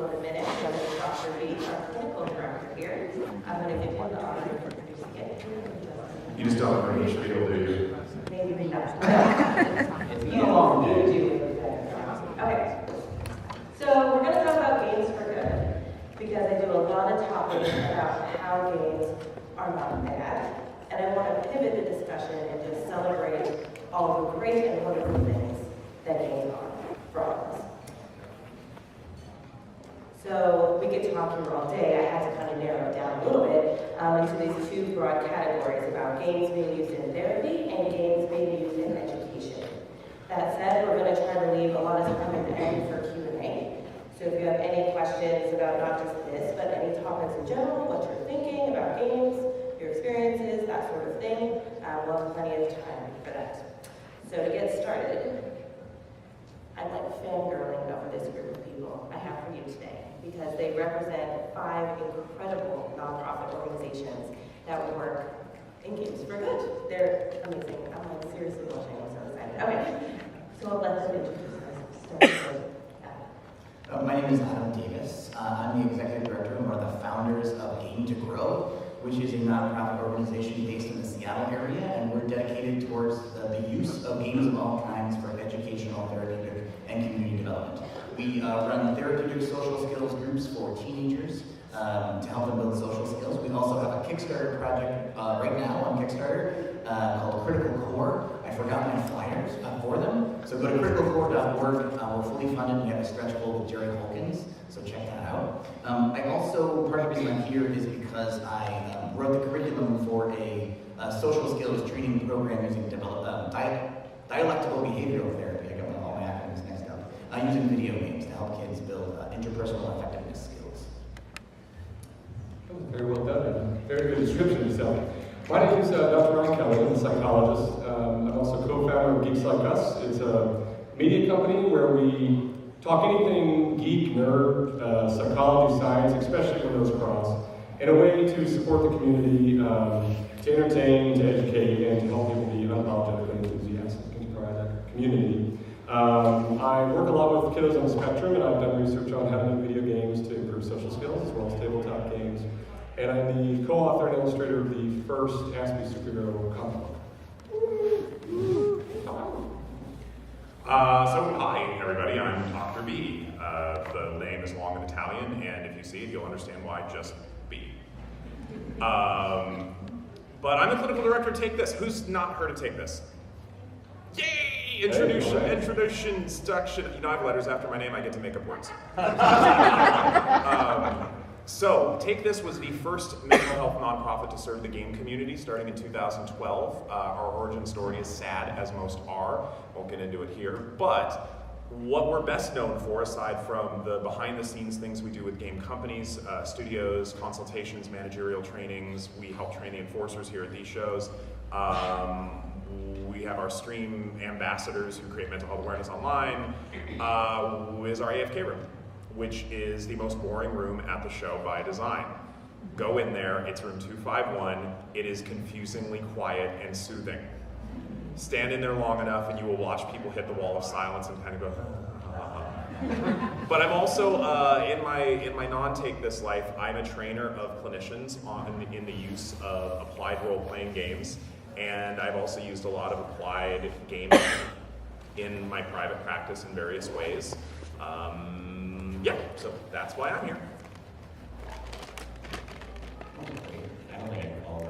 in a minute. I'm going to Dr. B, our clinical director here. I'm going to give him the honor of introducing it. You just don't have any spiel, do you? Maybe not. You all do it better. Okay. So we're going to talk about games for good, because I do a lot of topics about how games are not bad. And I want to pivot the discussion and just celebrate all the great and wonderful things that games are for all of us. So we could talk here all day. I had to kind of narrow it down a little bit into these two broad categories about games being used in therapy and games being used in education. That said, we're going to try to leave a lot of time at the end for Q&A. So if you have any questions about not just this, but any topics in general, what you're thinking about games, your experiences, that sort of thing, we'll have plenty of time for that. So to get started, I'm like fangirling over this group of people I have for you today, because they represent 5 incredible nonprofit organizations that would work in games for good. They're amazing. I'm like seriously blushing. I'm so excited. Okay, so I'll let them introduce themselves. My name is Adam Davis. I'm the executive director and one of the founders of Game to Grow, which is a nonprofit organization based in the Seattle area, and we're dedicated towards the use of games of all kinds for educational, therapeutic, and community development. We run therapeutic social skills groups for teenagers to help them build social skills. We also have a Kickstarter project right now on Kickstarter called Critical Core. I forgot my flyers for them, so go to criticalcore.org. We're fully funded. We have a stretch goal with Jerry Holkins, so check that out. I also, part of the reason I'm here is because I wrote the curriculum for a social skills training program using dialectical behavioral therapy. I got all my acronyms mixed up. Using video games to help kids build interpersonal effectiveness skills. That was very well done and very good description of yourself. My name is Dr. Ryan Kelly. I'm a psychologist. I'm also co-founder of Geeks Like Us. It's a media company where we talk anything geek, nerd, psychology, science, especially when those cross, in a way to support the community, to entertain, to educate, and to help people be unapologetically enthusiastic and to provide that community. I work a lot with kiddos on the spectrum, and I've done research on how to make video games to improve social skills, as well as tabletop games. And I'm the co-author and illustrator of the first Aspie superhero comic book. So hi everybody, I'm Dr. B. The name is long and Italian, and if you see it, you'll understand why, just B. But I'm the clinical director. Take this. Who's not heard of Take This? Yay! Introduction. You know, I have letters after my name. I get to make up words. So, Take This was the first mental health nonprofit to serve the game community, starting in 2012. Our origin story is sad, as most are. Won't get into it here. But what we're best known for, aside from the behind-the-scenes things we do with game companies, studios, consultations, managerial trainings, we help train the enforcers here at these shows. We have our stream ambassadors who create mental health awareness online, is our AFK room, which is the most boring room at the show by design. Go in there, it's room 251. It is confusingly quiet and soothing. Stand in there long enough and you will watch people hit the wall of silence and kind of go, But I'm also, in my non-Take This life, I'm a trainer of clinicians in the use of applied role-playing games. And I've also used a lot of applied gaming in my private practice in various ways. Yeah, so that's why I'm here. I don't think I can follow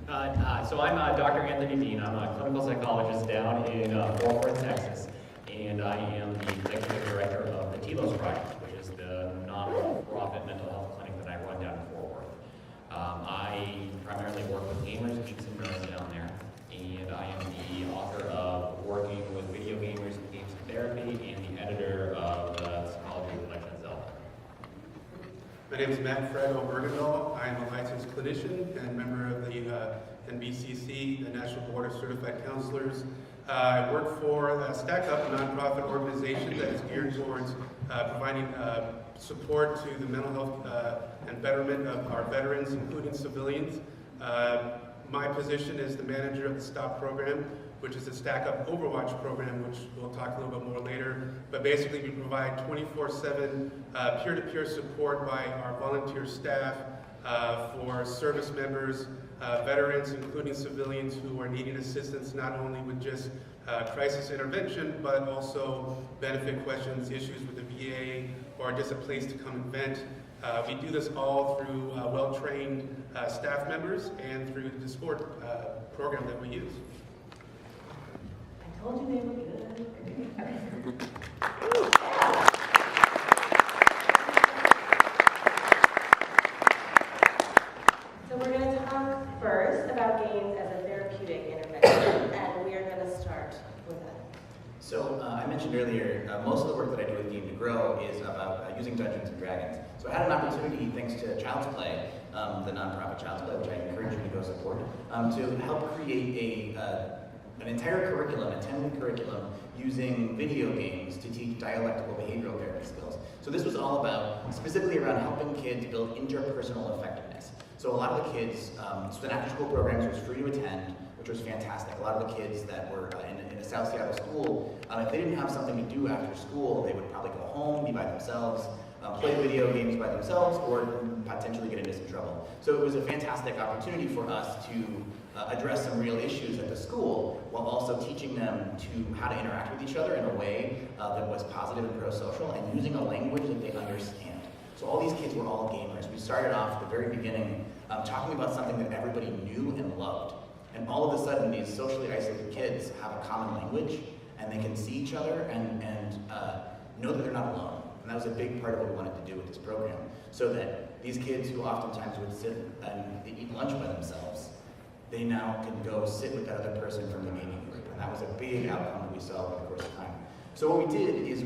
that. So I'm Dr. Anthony Dean. I'm a clinical psychologist down in Fort Worth, Texas. And I am the executive director of the TELOS project, which is the non-profit mental health clinic that I run down in Fort Worth. I primarily work with gamers, geeks, and nerds down there. And I am the author of Working with Video Gamers and Games of Therapy and the editor of Psychology of Legend of Zelda. My name is Mathew Bergendahl. I am a licensed clinician and member of the NBCC, the National Board of Certified Counselors. I work for Stack Up, a nonprofit organization that is geared towards providing support to the mental health and betterment of our veterans, including civilians. My position is the manager of the STOP program, which is a stack-up Overwatch program, which we'll talk a little bit more later. But basically, we provide 24/7 peer-to-peer support by our volunteer staff for service members, veterans, including civilians who are needing assistance not only with just crisis intervention, but also benefit questions, issues with the VA, or just a place to come and vent. We do this all through well-trained staff members and through the support program that we use. I told you they were good. So we're going to talk first about games as a therapeutic intervention, and we are going to start with that. So I mentioned earlier, most of the work that I do with Game to Grow is about using Dungeons and Dragons. So I had an opportunity, thanks to Child's Play, the nonprofit Child's Play, which I encourage you to go support, to help create an entire curriculum, a 10-week curriculum, using video games to teach dialectical behavioral therapy skills. So this was all about, specifically around helping kids build interpersonal effectiveness. So a lot of the kids, so the after-school programs was free to attend, which was fantastic. A lot of the kids that were in a South Seattle school, if they didn't have something to do after school, they would probably go home, be by themselves, play video games by themselves, or potentially get into some trouble. So it was a fantastic opportunity for us to address some real issues at the school, while also teaching them how to interact with each other in a way that was positive and pro-social, and using a language that they understand. So all these kids were all gamers. We started off at the very beginning talking about something that everybody knew and loved. And all of a sudden, these socially isolated kids have a common language, and they can see each other and know that they're not alone. And that was a big part of what we wanted to do with this program, so that these kids who oftentimes would sit and eat lunch by themselves, they now can go sit with that other person from the gaming group. And that was a big outcome that we saw over the course of time. So what we did is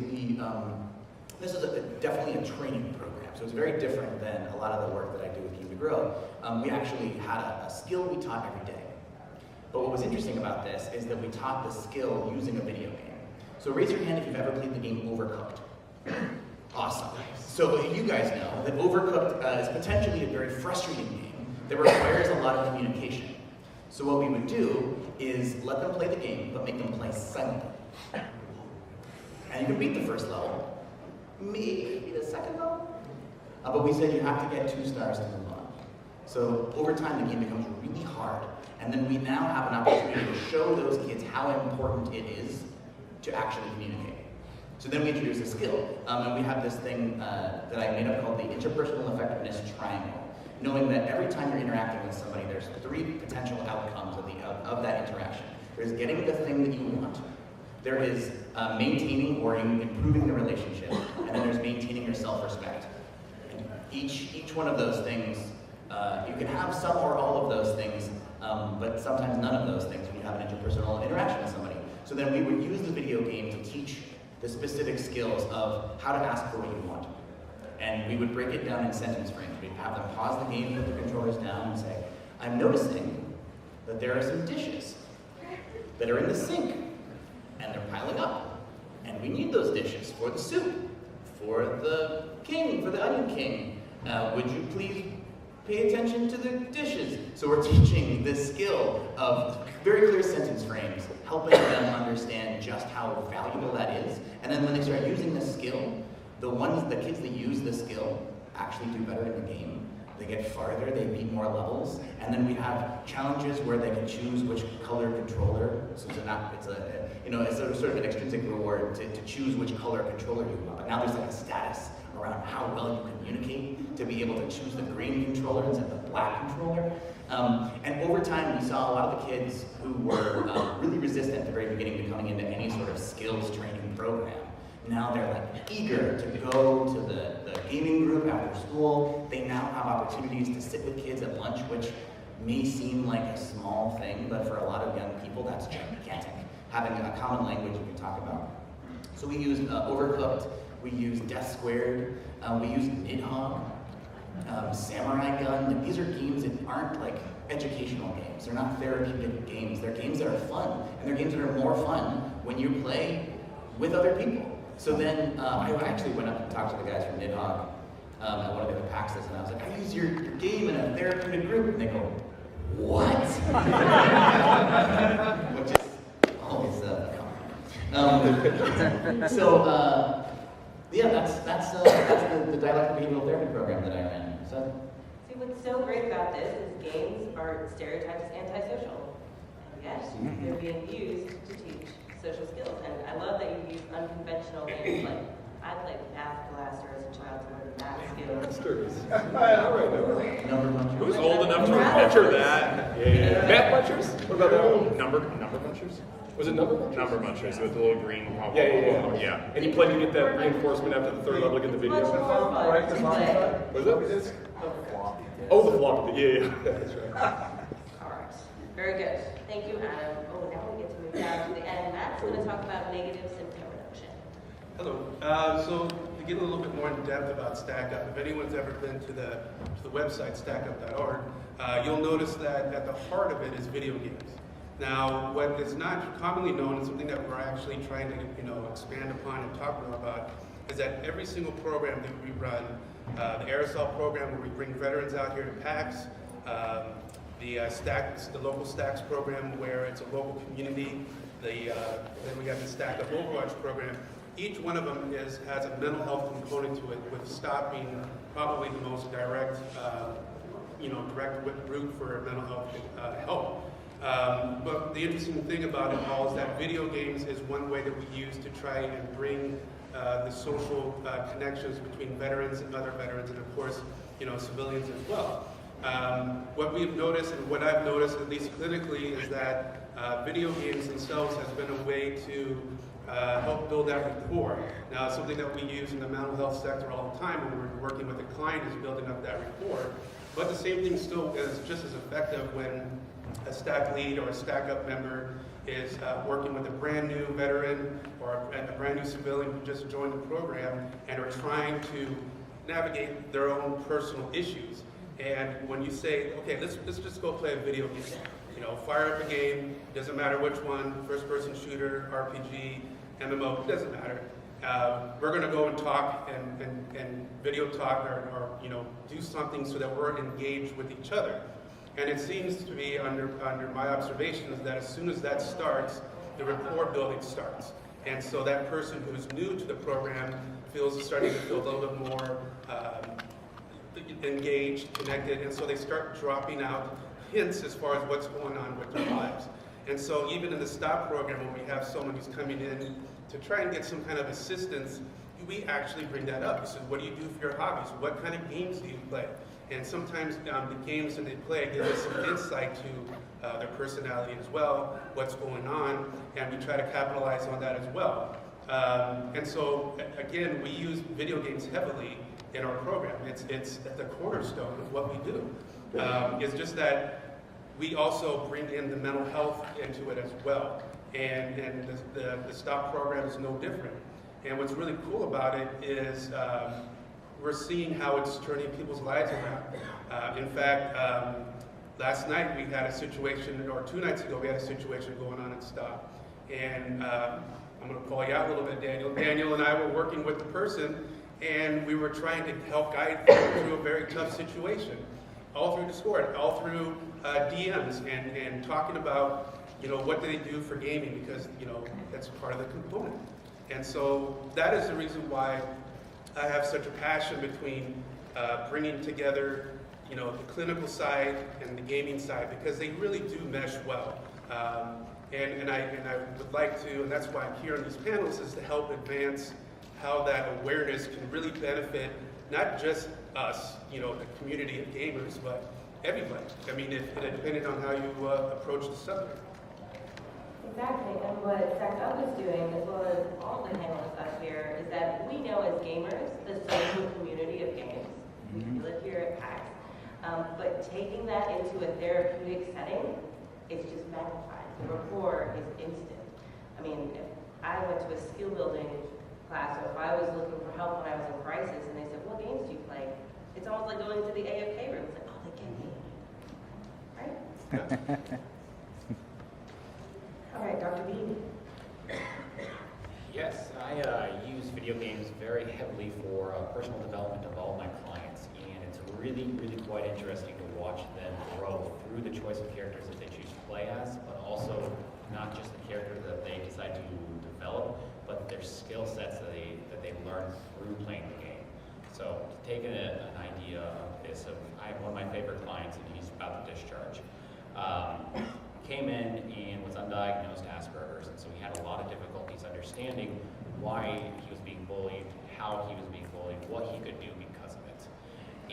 this is definitely a training program, so it's very different than a lot of the work that I do with Game to Grow. We actually had a skill we taught every day. But what was interesting about this is that we taught the skill using a video game. So raise your hand if you've ever played the game Overcooked. Awesome. So you guys know that Overcooked is potentially a very frustrating game that requires a lot of communication. So what we would do is let them play the game, but make them play silently. And you can beat the first level, maybe the second level, but we said you have to get 2 stars to move on. So over time, the game becomes really hard. And then we now have an opportunity to show those kids how important it is to actually communicate. So then we introduce a skill, and we have this thing that I made up called the interpersonal effectiveness triangle. Knowing that every time you're interacting with somebody, there's 3 potential outcomes of that interaction. There's getting the thing that you want. There is maintaining or improving the relationship, and then there's maintaining your self-respect. And each one of those things, you can have some or all of those things, but sometimes none of those things when you have an interpersonal interaction with somebody. So then we would use the video game to teach the specific skills of how to ask for what you want. And we would break it down in sentence frames. We'd have them pause the game, put the controllers down, and say, I'm noticing that there are some dishes that are in the sink, and they're piling up. And we need those dishes for the soup, for the king, for the onion king. Would you please pay attention to the dishes? So we're teaching this skill of very clear sentence frames, helping them understand just how valuable that is. And then when they start using the skill, the kids that use the skill actually do better in the game. They get farther, they beat more levels, and then we have challenges where they can choose which color controller. So it's a sort of an extrinsic reward to choose which color controller you want. But now there's like a status around how well you communicate to be able to choose the green controller instead of the black controller. And over time, we saw a lot of the kids who were really resistant at the very beginning to coming into any sort of skills training program. Now they're like eager to go to the gaming group after school. They now have opportunities to sit with kids at lunch, which may seem like a small thing, but for a lot of young people, that's gigantic. Having a common language you can talk about. So we used Overcooked, we used Death Squared, we used Nidhogg, Samurai Gun. These are games that aren't like educational games. They're not therapeutic games. They're games that are fun, and they're games that are more fun when you play with other people. So then I actually went up and talked to the guys from Nidhogg at one of the other PAX East, and I was like, I use your game in a therapeutic group. And they go, what? Which is Yeah, that's the dialectical behavioral therapy program that I ran. So. See, what's so great about this is games are stereotyped as antisocial. And yes, they're being used to teach social skills. And I love that you use unconventional games. Like, I played Math Blaster as a child to learn math skills. All right. Number munchers. Who's old enough to remember that? Yeah. Math munchers? What about that one? Number munchers? Was it number munchers? Number munchers with the little green. Yeah. And you played to get that reinforcement after the third level to get the video. Much more fun to play. Was that? Oh, the floppy. Yeah. That's right. All right. Very good. Thank you, Adam. Oh, now we get to move down to the end. Matt's going to talk about negative symptom reduction. Hello. So to get a little bit more in depth about StackUp, if anyone's ever been to the website stackup.org, you'll notice that at the heart of it is video games. Now, what is not commonly known and something that we're actually trying to expand upon and talk more about is that every single program that we run, the Aerosol program where we bring veterans out here to PAX, the local Stacks program where it's a local community, then we have the Stack Up Overwatch program. Each one of them has a mental health component to it, with STOP being probably the most direct, direct route for mental health help. But the interesting thing about it all is that video games is one way that we use to try and bring the social connections between veterans and other veterans, and of course, civilians as well. What we've noticed, and what I've noticed, at least clinically, is that video games themselves has been a way to help build that rapport. Now, it's something that we use in the mental health sector all the time when we're working with a client, is building up that rapport. But the same thing still is just as effective when a stack lead or a stack up member is working with a brand new veteran or a brand new civilian who just joined the program and are trying to navigate their own personal issues. And when you say, okay, let's just go play a video game. Fire up a game, doesn't matter which one, first person shooter, RPG, MMO, doesn't matter. We're going to go and talk and video talk or do something so that we're engaged with each other. And it seems to be, under my observations, that as soon as that starts, the rapport building starts. And so that person who's new to the program starting to feel a little bit more engaged, connected, and so they start dropping out hints as far as what's going on with their lives. And so even in the STOP program, when we have someone who's coming in to try and get some kind of assistance, we actually bring that up. We said, what do you do for your hobbies? What kind of games do you play? And sometimes the games that they play give us some insight to their personality as well, what's going on, and we try to capitalize on that as well. And so, again, we use video games heavily in our program. It's at the cornerstone of what we do. It's just that we also bring in the mental health into it as well. And the STOP program is no different. And what's really cool about it is we're seeing how it's turning people's lives around. In fact, last night we had a situation, or 2 nights ago we had a situation going on at STOP. And I'm going to call you out a little bit, Daniel. Daniel and I were working with the person, and we were trying to help guide them through a very tough situation. All through Discord, all through DMs, and talking about, what do they do for gaming, because, that's part of the component. And so that is the reason why I have such a passion between bringing together, the clinical side and the gaming side, because they really do mesh well. And I would like to, and that's why I'm here on these panels, is to help advance how that awareness can really benefit not just us, the community of gamers, but everybody. I mean, it depended on how you approach the subject. Exactly, and what Stack Up is doing, as well as all the panelists up here, is that we know as gamers the social community of games. We live here at PAX. But taking that into a therapeutic setting, it's just magnified. The rapport is instant. I mean, if I went to a skill building class, or if I was looking for help when I was in crisis, and they said, what games do you play? It's almost like going to the AFK room. It's like, oh, they get me. Right? All right, Dr. Bean. Yes, I use video games very heavily for personal development of all my clients, and it's really, really quite interesting to watch them grow through the choice of characters that they choose to play as, but also not just the character that they decide to develop, but their skill sets that they learn through playing the game. So taking an idea of this, I have one of my favorite clients, and he's about to discharge. Came in and was undiagnosed Asperger's, and so he had a lot of difficulties understanding why he was being bullied, how he was being bullied, what he could do because of it.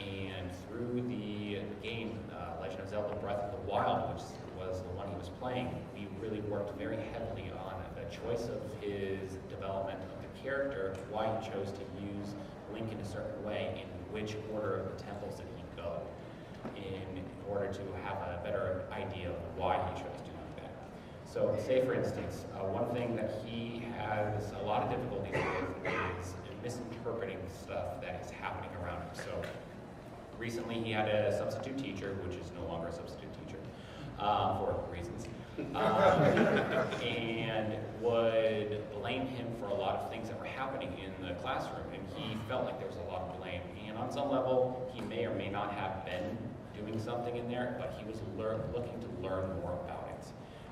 And through the game, Legend of Zelda Breath of the Wild, which was the one he was playing, we really worked very heavily on the choice of his development of the character, why he chose to use Link in a certain way, and which order of the temples did he go, in order to have a better idea of why he chose to do that. So say for instance, one thing that he has a lot of difficulties with is misinterpreting stuff that is happening around him. So recently he had a substitute teacher, which is no longer a substitute teacher, for reasons, and would blame him for a lot of things that were happening in the classroom, and he felt like there was a lot of blame. And on some level, he may or may not have been doing something in there, but he was looking to learn more about it,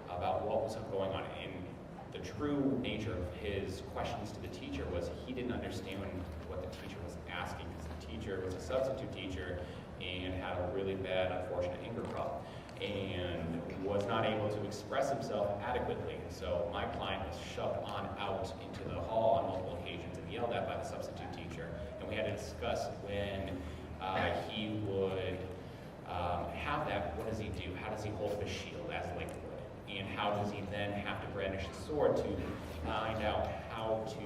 about what was going on. And the true nature of his questions to the teacher was he didn't understand what the teacher was asking, because the teacher was a substitute teacher and had a really bad, unfortunate anger problem, and was not able to express himself adequately. So my client was shoved on out into the hall on multiple occasions and yelled at by the substitute teacher, and we had to discuss when he would have that, what does he do? How does he hold up a shield as Link would? And how does he then have to brandish the sword to find out how to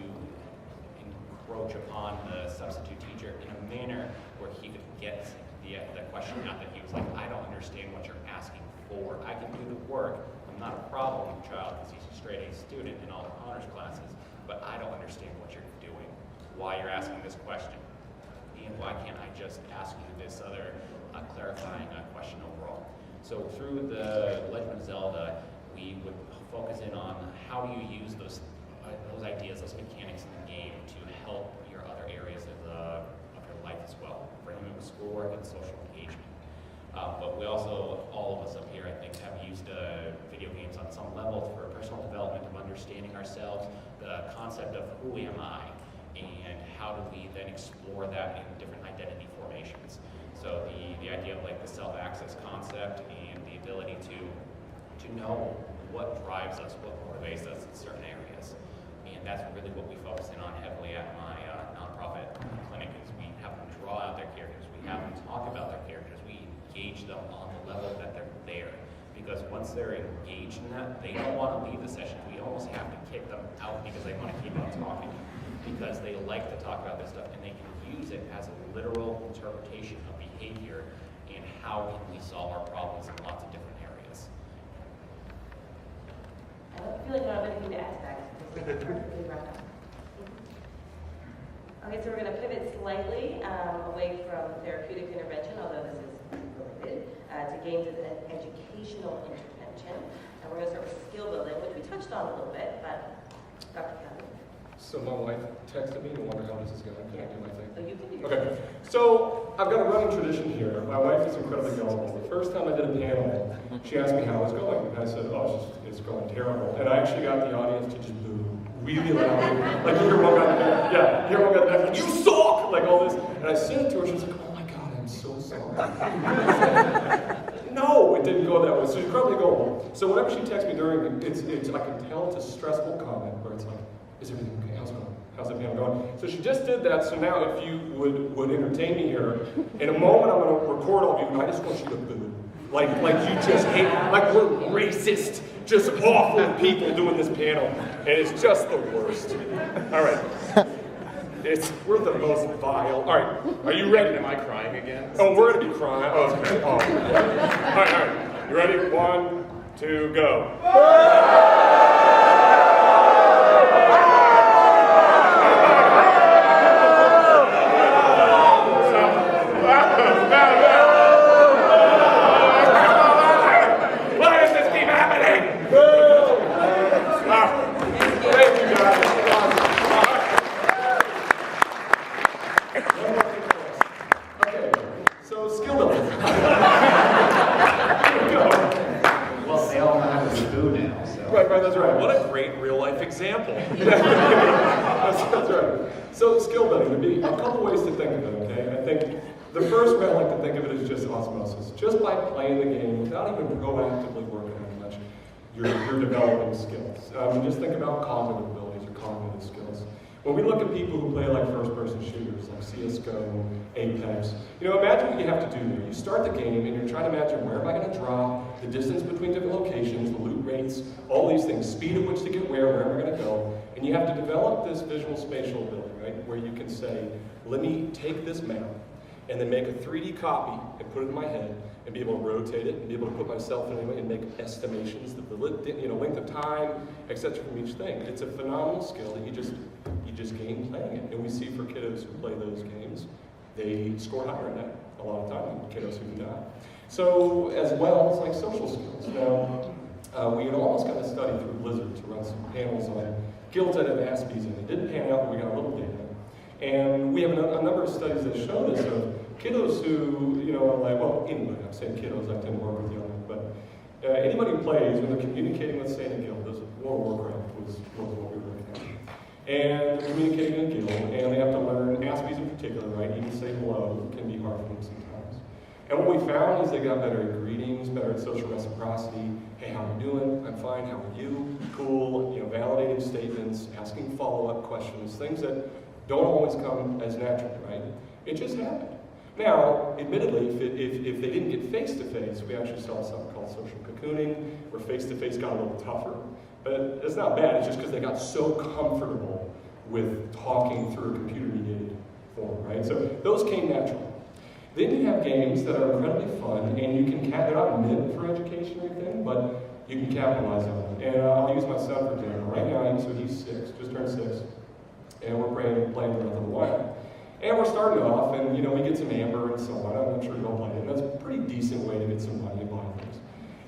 encroach upon the substitute teacher in a manner where he could get the question out that he was like, I don't understand what you're asking for. I can do the work. I'm not a problem child because he's a straight A student in all the honors classes, but I don't understand what you're doing, why you're asking this question, and why can't I just ask you this other clarifying question overall. So through the Legend of Zelda, we would focus in on how do you use those ideas, those mechanics in the game to help your other areas of your life as well. For him, it was schoolwork and social engagement. But we also, all of us up here, I think, have used video games on some level for personal development of understanding ourselves, the concept of who am I, and how do we then explore that in different identity formations. So the idea of like the self-access concept and the ability to know what drives us, what motivates us in certain areas. And that's really what we focus in on heavily at my nonprofit clinic, is we have them draw out their characters, we have them talk about their characters, we engage them on the level that they're there. Because once they're engaged in that, they don't want to leave the session. We almost have to kick them out because they want to keep on talking. Because they like to talk about this stuff and they can use it as a literal interpretation of behavior and how can we solve our problems in lots of different areas. I don't feel like I don't have anything to add to that. Okay, so we're going to pivot slightly away from therapeutic intervention, although this is related, to games as an educational intervention. And we're going to start with skill building, which we touched on a little bit, but Dr. Kowert. So my wife texted me and wondered how this is going. Can I do my thing? So you can do your Okay. So I've got a running tradition here. My wife is incredibly gullible. The first time I did a panel, she asked me how it was going. And I said, oh, it's going terrible. And I actually got the audience to just boo really loudly. Like, you hear one guy in the back, yeah, you hear one guy in the back, you suck! Like all this. And I said it to her, she was like, oh my God, I'm so sorry. No, it didn't go that way. So she's incredibly gullible. So whenever she texts me during, it's I can tell it's a stressful comment where it's like, is everything okay? How's it going? How's the panel going? So she just did that, so now if you would entertain me here, in a moment I'm going to record all of you, and I just want you to boo. Like you just hate, like we're racist, just awful people doing this panel, and it's just the worst. All right. We're the most vile. All right, are you ready? Am I crying again? Oh, we're going to be crying. Oh, okay. Oh. All right. You ready? 1, 2, go. Right, that's right. What a great real-life example. That's right. So skill building, there'd be a couple ways to think of it, okay? I think the first way I like to think of it is just osmosis. Just by playing the game without even proactively working on much, you're developing skills. Just think about cognitive abilities or cognitive skills. When we look at people who play like first-person shooters, like CSGO, Apex, imagine what you have to do there. You start the game and you're trying to imagine where am I going to drop, the distance between different locations, the loot rates, all these things, speed at which to get where am I going to go, and you have to develop this visual spatial ability, right, where you can say, let me take this map and then make a 3D copy and put it in my head and be able to rotate it and be able to put myself in and make estimations of the length of time, etc. from each thing. It's a phenomenal skill that you just gain playing it. And we see for kiddos who play those games, they score higher in that a lot of time than kiddos who do not. So as well as like social skills. Now, we had almost got a study through Blizzard to run some panels on guilds that have Aspies in. It didn't pan out, but we got a little data. And we have a number of studies that show this of kiddos who, are like, well, anybody, I'm saying kiddos, I tend to work with young, but anybody who plays, when they're communicating, let's say in a guild, World of Warcraft was what we were looking at. And they're communicating in a guild, and they have to learn Aspies in particular, right? Even say hello can be hard for them sometimes. And what we found is they got better at greetings, better at social reciprocity. Hey, how are you doing? I'm fine, how are you? Cool, validating statements, asking follow-up questions, things that don't always come as naturally, right? It just happened. Now, admittedly, if they didn't get face-to-face, we actually saw something called social cocooning, where face-to-face got a little tougher. But it's not bad, it's just because they got so comfortable with talking through a computer-mediated form, right? So those came naturally. Then you have games that are incredibly fun, and you can, they're not meant for education or anything, but you can capitalize on it. And I'll use my son for example. Right now, he's 6, just turned 6, and we're playing Breath of the Wild. And we're starting off, and we get some amber and so on. I'm sure you'll play it. And that's a pretty decent way to get some money and buy things.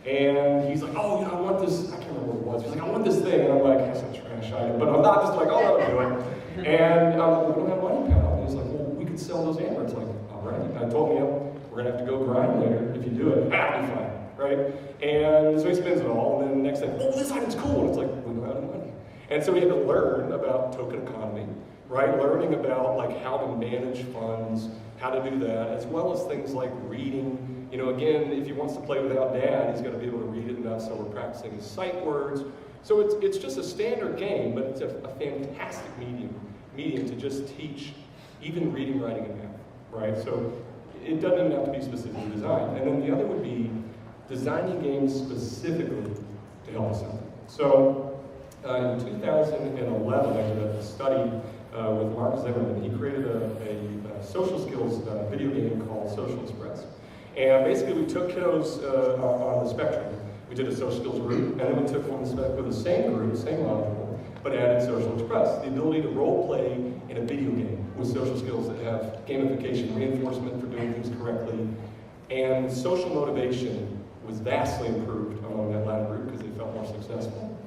And he's like, oh, I want this. I can't remember what it was. He's like, I want this thing. And I'm like, that's a trash item. But I'm not just like, oh, I'll do it. And I'm like, we don't have money, pal. And he's like, well, we could sell those amber. It's like, all right. And I told him, we're going to have to go grind later. If you do it, that'll be fine. Right? And so he spends it all. And then the next thing, oh, this item's cool. And it's like, we don't have any money. And so we had to learn about token economy. Right, learning about like how to manage funds, how to do that, as well as things like reading. Again, if he wants to play without dad, he's got to be able to read it enough, so we're practicing his sight words. So it's just a standard game, but it's a fantastic medium to just teach even reading, writing, and math. Right, so it doesn't even have to be specifically designed. And then the other would be designing games specifically to help us out. So in 2011, I did a study with Mark Zimmerman. He created a social skills video game called Social Express. And basically we took kiddos on the spectrum. We did a social skills group, and then we took one with the same group, same module, but added Social Express. The ability to role play in a video game with social skills that have gamification, reinforcement for doing things correctly, and social motivation was vastly improved among that latter group because they felt more successful.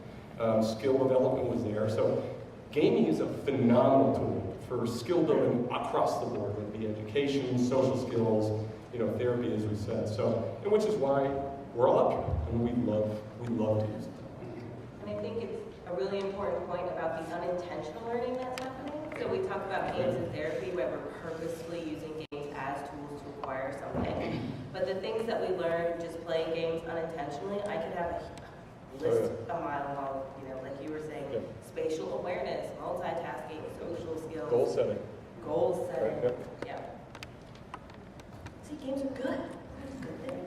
Skill development was there. So gaming is a phenomenal tool for skill building across the board, whether it be education, social skills, therapy, as we said. So, and which is why we're all up here, and we love to use it. And I think it's a really important point about the unintentional learning that's happening. So we talk about games in therapy where we're purposefully using games as tools to acquire something. But the things that we learn just playing games unintentionally, I could have a list a mile long, like you were saying, spatial awareness, multitasking, social skills. Goal setting. Right, yep. Yeah. See, games are good. That's a good thing.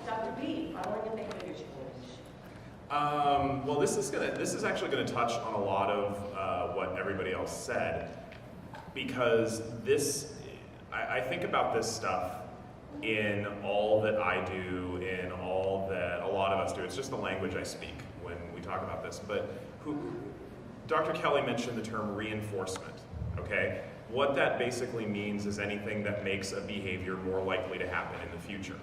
Dr. B, following a behavior change. Well, this is actually gonna touch on a lot of what everybody else said, because I think about this stuff in all that I do, in all that a lot of us do. It's just the language I speak when we talk about this. But Dr. Kelly mentioned the term reinforcement, okay? What that basically means is anything that makes a behavior more likely to happen in the future.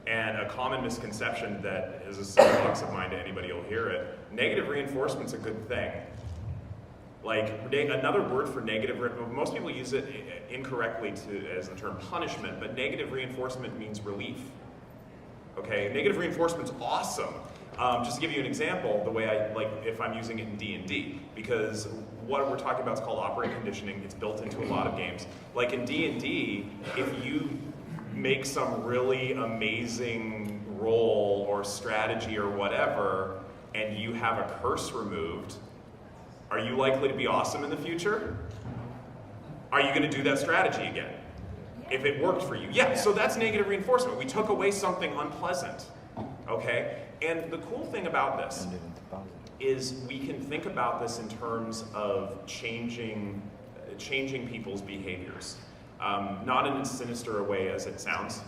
And a common misconception that is a soapbox of mine to anybody who'll hear it, negative reinforcement's a good thing. Like, another word for negative, most people use it incorrectly as the term punishment, but negative reinforcement means relief. Okay, negative reinforcement's awesome. Just to give you an example, the way I, like, if I'm using it in D&D, because what we're talking about is called operant conditioning. It's built into a lot of games. Like in D&D, if you make some really amazing roll or strategy or whatever, and you have a curse removed, are you likely to be awesome in the future? Are you going to do that strategy again? If it worked for you. Yeah, so that's negative reinforcement. We took away something unpleasant. Okay? And the cool thing about this is we can think about this in terms of changing people's behaviors. Not in as sinister a way as it sounds.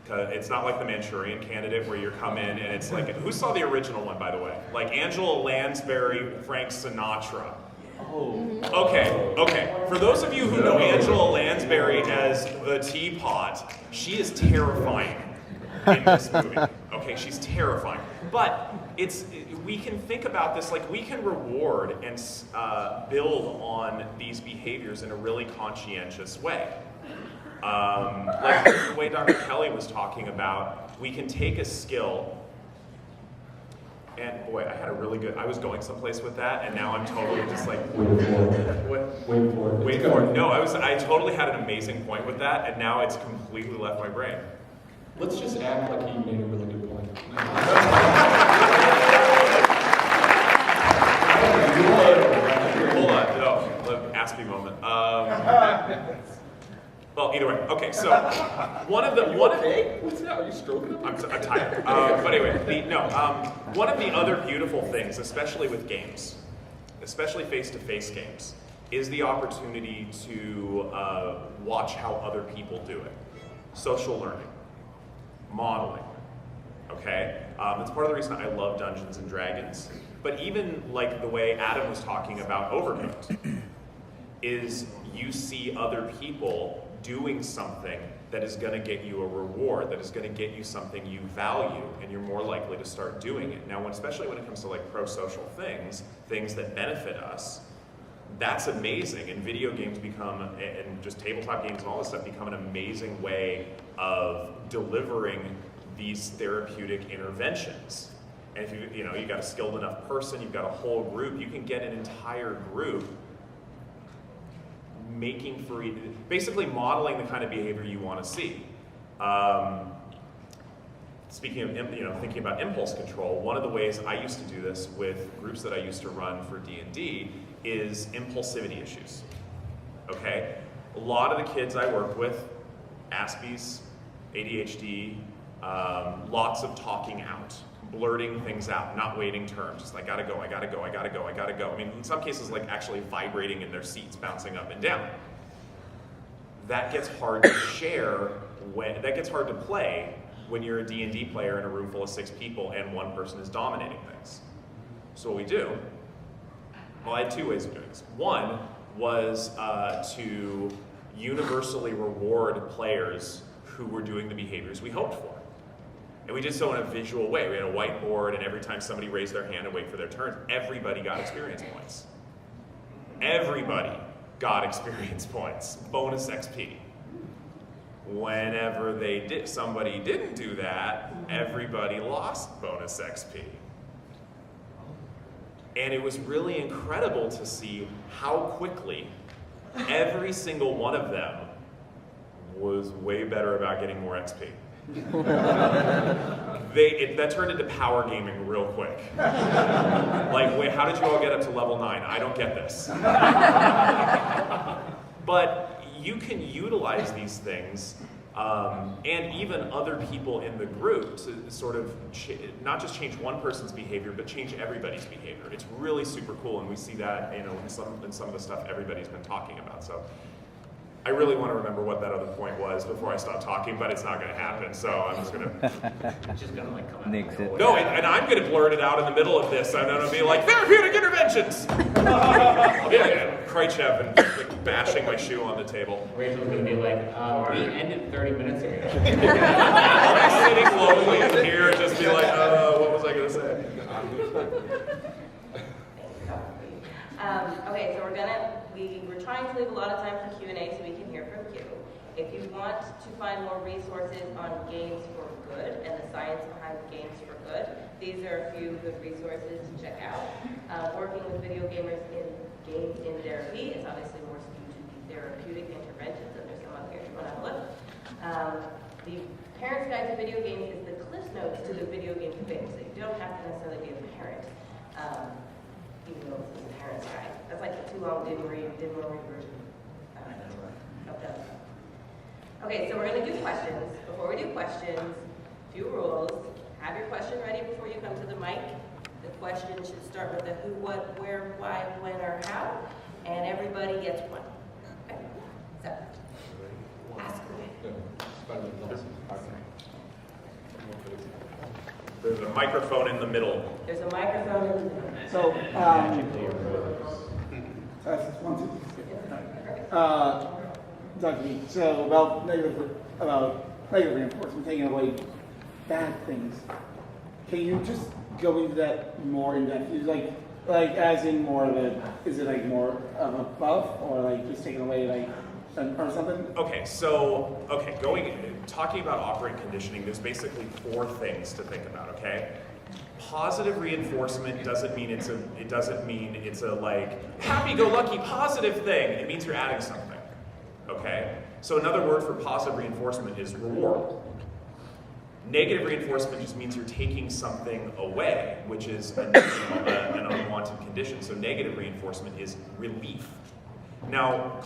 It's not like the Manchurian Candidate where you come in and it's like, who saw the original one, by the way? Like Angela Lansbury, Frank Sinatra. Oh. Okay. For those of you who know Angela Lansbury as the teapot, she is terrifying in this movie. Okay, she's terrifying. But we can think about this, like we can reward and build on these behaviors in a really conscientious way. Like the way Dr. Kelly was talking about, we can take a skill, and boy, I was going someplace with that, and now I'm totally just like, wait for it. No, I totally had an amazing point with that, and now it's completely left my brain. Let's just act like he made a really good point. Hold on, no, ask me moment. Well, either way, okay. So one of What's that? Are you stroking? I'm tired. But anyway, one of the other beautiful things, especially with games, especially face-to-face games, is the opportunity to watch how other people do it. Social learning, modeling. Okay, that's part of the reason I love Dungeons and Dragons. But even like the way Adam was talking about Overcooked, is you see other people doing something that is going to get you a reward, that is going to get you something you value, and you're more likely to start doing it. Now, especially when it comes to like pro-social things that benefit us, that's amazing. And video games and just tabletop games and all this stuff become an amazing way of delivering these therapeutic interventions. And if you got a skilled enough person, you've got a whole group, you can get an entire group basically modeling the kind of behavior you want to see. Speaking of, thinking about impulse control, one of the ways I used to do this with groups that I used to run for D&D is impulsivity issues. Okay? A lot of the kids I work with, Aspies, ADHD, lots of talking out, blurting things out, not waiting turns, just like, I gotta go. I mean, in some cases, like actually vibrating in their seats, bouncing up and down. That gets hard to share that gets hard to play when you're a D&D player in a room full of 6 people and one person is dominating things. So what we do, I had 2 ways of doing this. One was to universally reward players who were doing the behaviors we hoped for. And we did so in a visual way. We had a whiteboard, and every time somebody raised their hand and wait for their turn, everybody got experience points. Everybody got experience points, bonus XP. Whenever somebody didn't do that, everybody lost bonus XP. And it was really incredible to see how quickly every single one of them was way better about getting more XP. That turned into power gaming real quick. Like, wait, how did you all get up to level 9? I don't get this. But you can utilize these things, and even other people in the group to sort of not just change one person's behavior, but change everybody's behavior. It's really super cool, and we see that in some of the stuff everybody's been talking about. So I really want to remember what that other point was before I stop talking, but it's not going to happen, so I'm just going to... like come out. No, and I'm going to blurt it out in the middle of this. I'm going to be like, therapeutic interventions! Krychev and like, bashing my shoe on the table. Rachel's going to be like, we ended 30 minutes ago. I'll be sitting lonely in here and just be like, what was I going to say? Okay, so we're trying to leave a lot of time for Q&A so we can hear from you. If you want want to find more resources on games for good and the science behind games for good, these are a few good resources to check out. Working with video gamers in games in therapy is obviously more skewed to the therapeutic interventions, and there's some on here if you want to have a look. The Parent's Guide to Video Games is the Cliff Notes to the video game debate, so you don't have to necessarily be a parent, even though this is a parent's guide. That's like the too long didn't read version of that. Okay, so we're going to do questions. Before we do questions, few rules. Have your question ready before you come to the mic. The question should start with the who, what, where, why, when, or how, and everybody gets one. Okay? So, ask away. There's a microphone in the middle. There's a microphone in the middle. So, Dr. B, so about negative reinforcement, taking away bad things. Can you just go into that more in depth? Like as in more of a, is it like more of a buff or like just taking away like or something? Okay, talking about operant conditioning, there's basically 4 things to think about, okay? Positive reinforcement doesn't mean it's a like happy-go-lucky positive thing. It means you're adding something, okay? So another word for positive reinforcement is reward. Negative reinforcement just means you're taking something away, which is an unwanted condition. So negative reinforcement is relief. Now,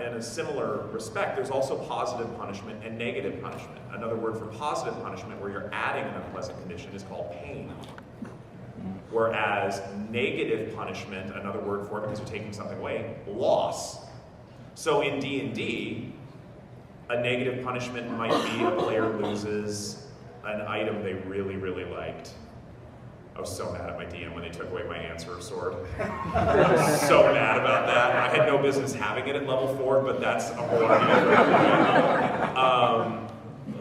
in a similar respect, there's also positive punishment and negative punishment. Another word for positive punishment, where you're adding an unpleasant condition, is called pain. Whereas negative punishment, another word for it because you're taking something away, loss. So in D&D, a negative punishment might be a player loses an item they really, really liked. I was so mad at my DM when they took away my answer sword. I was so mad about that. I had no business having it at level 4, but that's a whole other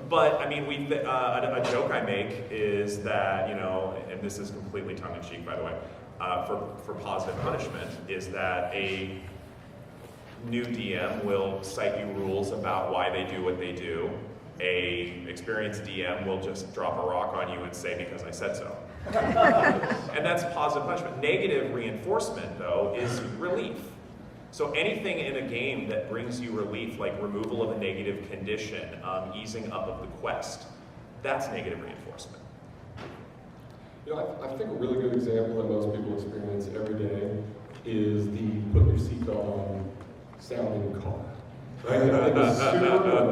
But I mean, a joke I make is that, and this is completely tongue-in-cheek, by the way, for positive punishment, is that a new DM will cite you rules about why they do what they do. A experienced DM will just drop a rock on you and say, because I said so. And that's positive punishment. Negative reinforcement, though, is relief. So anything in a game that brings you relief, like removal of a negative condition, easing up of the quest, that's negative reinforcement. I think a really good example that most people experience every day is the put your seatbelt on sounding car. Right? It's super cool.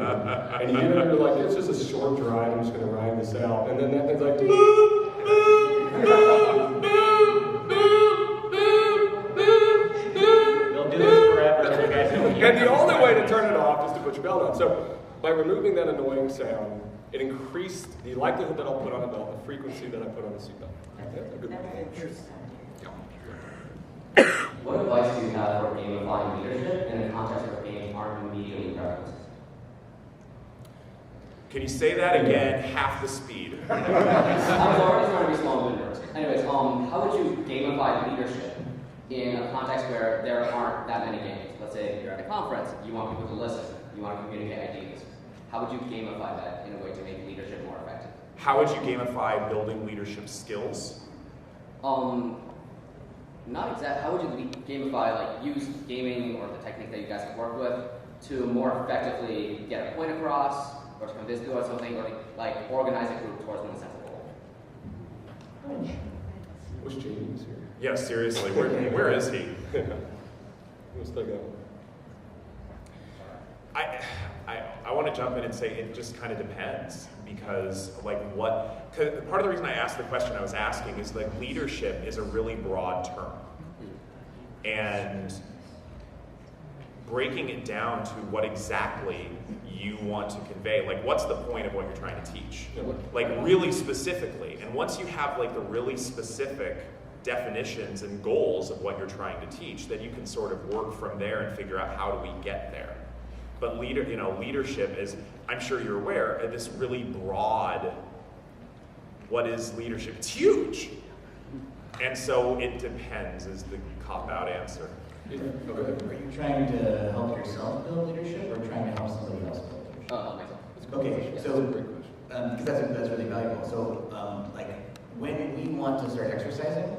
And you're like, it's just a short drive, I'm just going to ride this out. And then that thing's like, They'll do this forever. You guys don't hear and the only way to turn it off is to put your belt on. So by removing that annoying sound, it increased the likelihood that I'll put on a belt, the frequency that I put on the seatbelt. What advice do you have for gamifying leadership in the context where games aren't immediately preferenced? Can you say that again, half the speed? I'm already trying to be small and diverse. Anyways, how would you gamify leadership in a context where there aren't that many games? Let's say you're at a conference, you want people to listen, you want to communicate ideas. How would you gamify that in a way to make leadership more effective? How would you gamify building leadership skills? Not exactly. How would you gamify, like use gaming or the technique that you guys have worked with to more effectively get a point across, or to convince people or something, or like organize a group towards one sense of goal? Wish Jamie was here. Yeah, seriously, where is he? Let's take that. I want to jump in and say it just kind of depends, because part of the reason I asked the question I was asking is like leadership is a really broad term, and breaking it down to what exactly you want to convey, like what's the point of what you're trying to teach, like really specifically. And once you have like the really specific definitions and goals of what you're trying to teach, then you can sort of work from there and figure out how do we get there. But leadership is, I'm sure you're aware, this really broad, what is leadership? It's huge. And so it depends is the cop-out answer. Are you trying to help yourself build leadership or trying to help somebody else build leadership? because that's really valuable. So, like, when we want to start exercising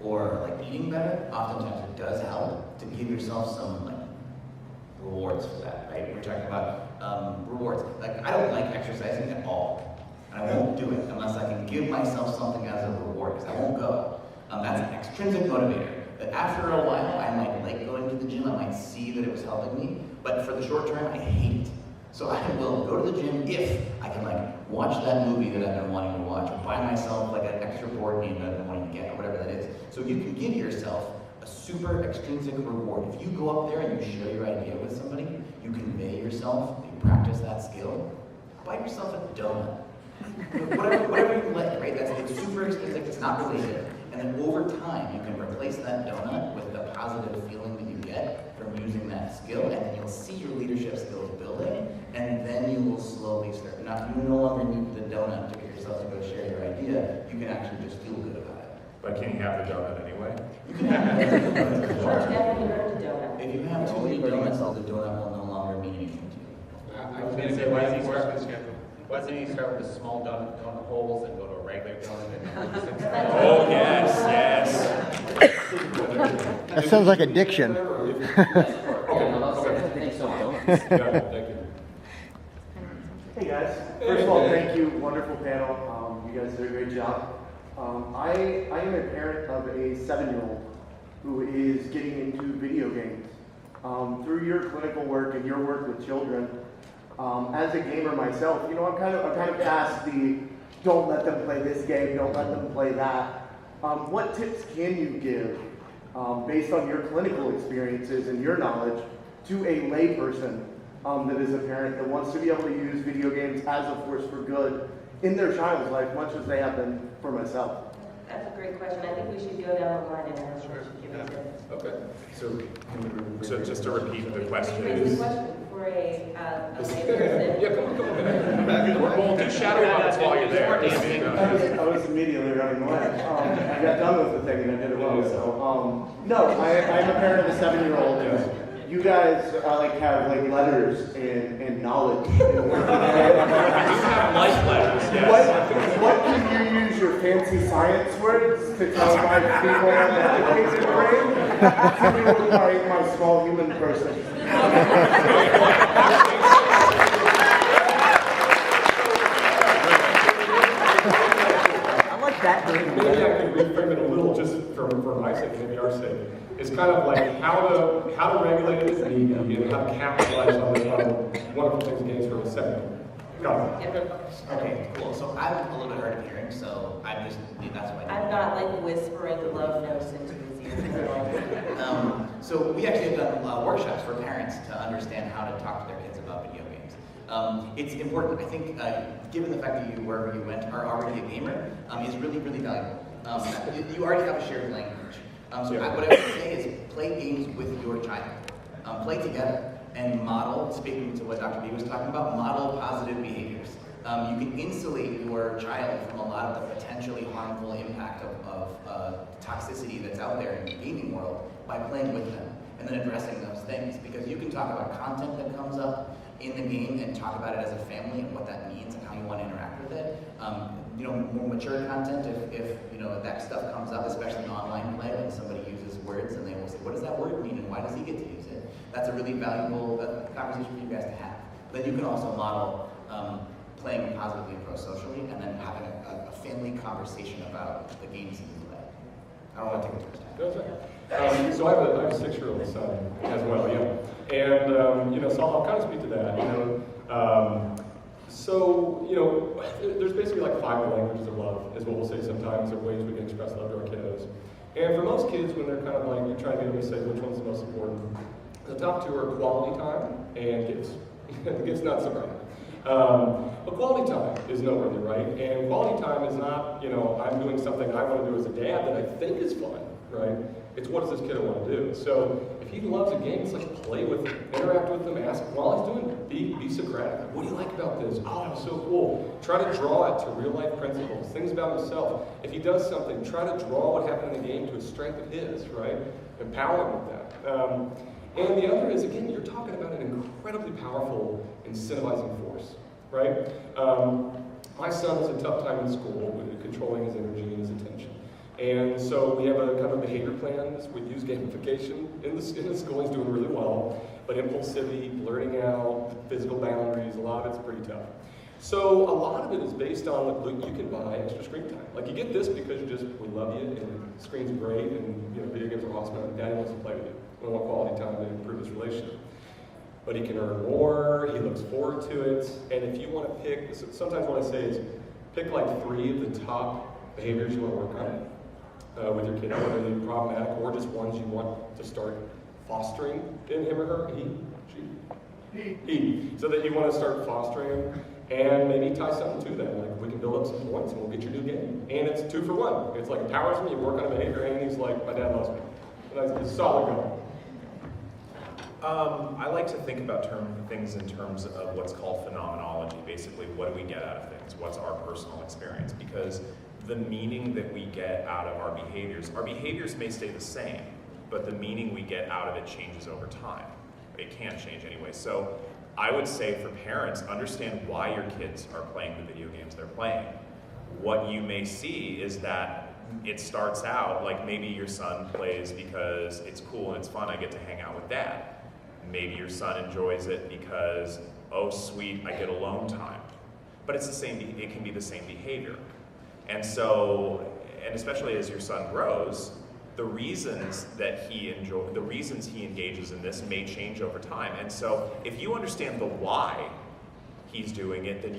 or like eating better, oftentimes it does help to give yourself some like rewards for that, right? We're talking about rewards. Like, I don't like exercising at all, and I won't do it unless I can give myself something as a reward, because I won't go. That's an extrinsic motivator. That after a while, I might like going to the gym, I might see that it was helping me, but for the short term, I hate it. So I will go to the gym if I can like watch that movie that I've been wanting to watch, or buy myself like an extra board game that I've been wanting to get, or whatever that is. So you can give yourself a super extrinsic reward. If you go up there and you share your idea with somebody, you convey yourself, you practice that skill, buy yourself a donut. whatever you like, right? It's super extrinsic, it's not related. And then over time, you can replace that donut with the positive feeling that you get from using that skill, and then you'll see your leadership skills building, and then you will slowly start. Now, you no longer need the donut to get yourself to go share your idea. You can actually just feel good about it. But can you have the donut anyway? You can have it. Definitely earned a donut. If you have too many donuts, the donut will no longer mean anything to you. I was going to say, why doesn't he start with the small donut holes and go to a regular donut? Oh, yes. That sounds like addiction. Hey guys, first of all, thank you, wonderful panel. You guys did a great job. I am a parent of a 7-year-old who is getting into video games. Through your clinical work and your work with children, as a gamer myself, you know, I'm kind of past the don't let them play this game, don't let them play that. What tips can you give, based on your clinical experiences and your knowledge, to a layperson that is a parent that wants to be able to use video games as a force for good in their child's life, much as they have been for myself? That's a great question. I think we should go down the line and ask what you give it to. Okay. So just to repeat the question Raise the is... question for a layperson. Yeah, come on. We'll do shadow puppets while you're there. I was immediately running away. I got done with the thing and I did it well. So, no, I'm a parent of a 7-year-old. Yes. You guys have like letters and knowledge. We do have life letters, yes. What can you use your fancy science words to tell my people on the educated brain to do with my small human person? I like that. Maybe I could reframe it a little just for my sake, maybe our sake. It's kind of like how to regulate it as needed and how to capitalize on the wonderful things games for a second. Got it. Okay, cool. So I'm a little bit hard of hearing, so that's why I'm not like whispering love notes into his ear. So we actually have done workshops for parents to understand how to talk to their kids about video games. It's important, I think, given the fact that you, wherever you went, are already a gamer, is really, really valuable. You already have a shared language. What I would say is play games with your child. Play together and model, speaking to what Dr. B was talking about, model positive behaviors. You can insulate your child from a lot of the potentially harmful impact of toxicity that's out there in the gaming world by playing with them and then addressing those things. Because you can talk about content that comes up in the game and talk about it as a family and what that means and how you want to interact with it. More mature content, if that stuff comes up, especially in online play, when somebody uses words and they will say, what does that word mean and why does he get to use it? That's a really valuable conversation for you guys to have. Then you can also model playing positively and pro-socially and then having a family conversation about the games that you play. I don't want to take too much time. So I have a 6-year-old son as well, yeah. And, so I'll kind of speak to that, there's basically like 5 languages of love, is what we'll say sometimes, or ways we can express love to our kiddos. And for most kids, when they're kind of like, you're trying to get them to say which one's the most important, the top 2 are quality time and gifts. Gifts not so great. But quality time is noteworthy, right? And quality time is not, I'm doing something I want to do as a dad that I think is fun, right? It's what does this kid want to do? So if he loves a game, it's like play with him, interact with him, ask him while he's doing it. Be Socratic. What do you like about this? Oh, that was so cool. Try to draw it to real life principles, things about himself. If he does something, try to draw what happened in the game to a strength of his, right? Empower him with that. And the other is, again, you're talking about an incredibly powerful incentivizing force, right? My son has a tough time in school with controlling his energy and his attention. And so we have a kind of behavior plan. We use gamification in the school. He's doing really well. But impulsivity, blurting out, physical boundaries, a lot of it's pretty tough. So a lot of it is based on, like, look, you can buy extra screen time. Like, you get this because we love you, and the screen's great, and video games are awesome, and Daddy wants to play with you. We want quality time to improve his relationship. But he can earn more, he looks forward to it, and if you want to pick, sometimes what I say is, pick like 3 of the top behaviors you want to work on with your kid, whether they're problematic or just ones you want to start fostering in him or her, he. So that you want to start fostering him, and maybe tie something to that. Like, we can build up some points and we'll get your new game. And it's 2 for 1. It's like empowers me, you work on a behavior, and he's like, my dad loves me. And that's a solid goal. I like to think about things in terms of what's called phenomenology. Basically, what do we get out of things? What's our personal experience? Because the meaning that we get out of our behaviors may stay the same, but the meaning we get out of it changes over time. It can change anyway. So I would say for parents, understand why your kids are playing the video games they're playing. What you may see is that it starts out like maybe your son plays because it's cool and it's fun, I get to hang out with dad. Maybe your son enjoys it because, oh sweet, I get alone time. But it's the same, it can be the same behavior. And so, and especially as your son grows, the reasons he engages in this may change over time. And so if you understand the why he's doing it, then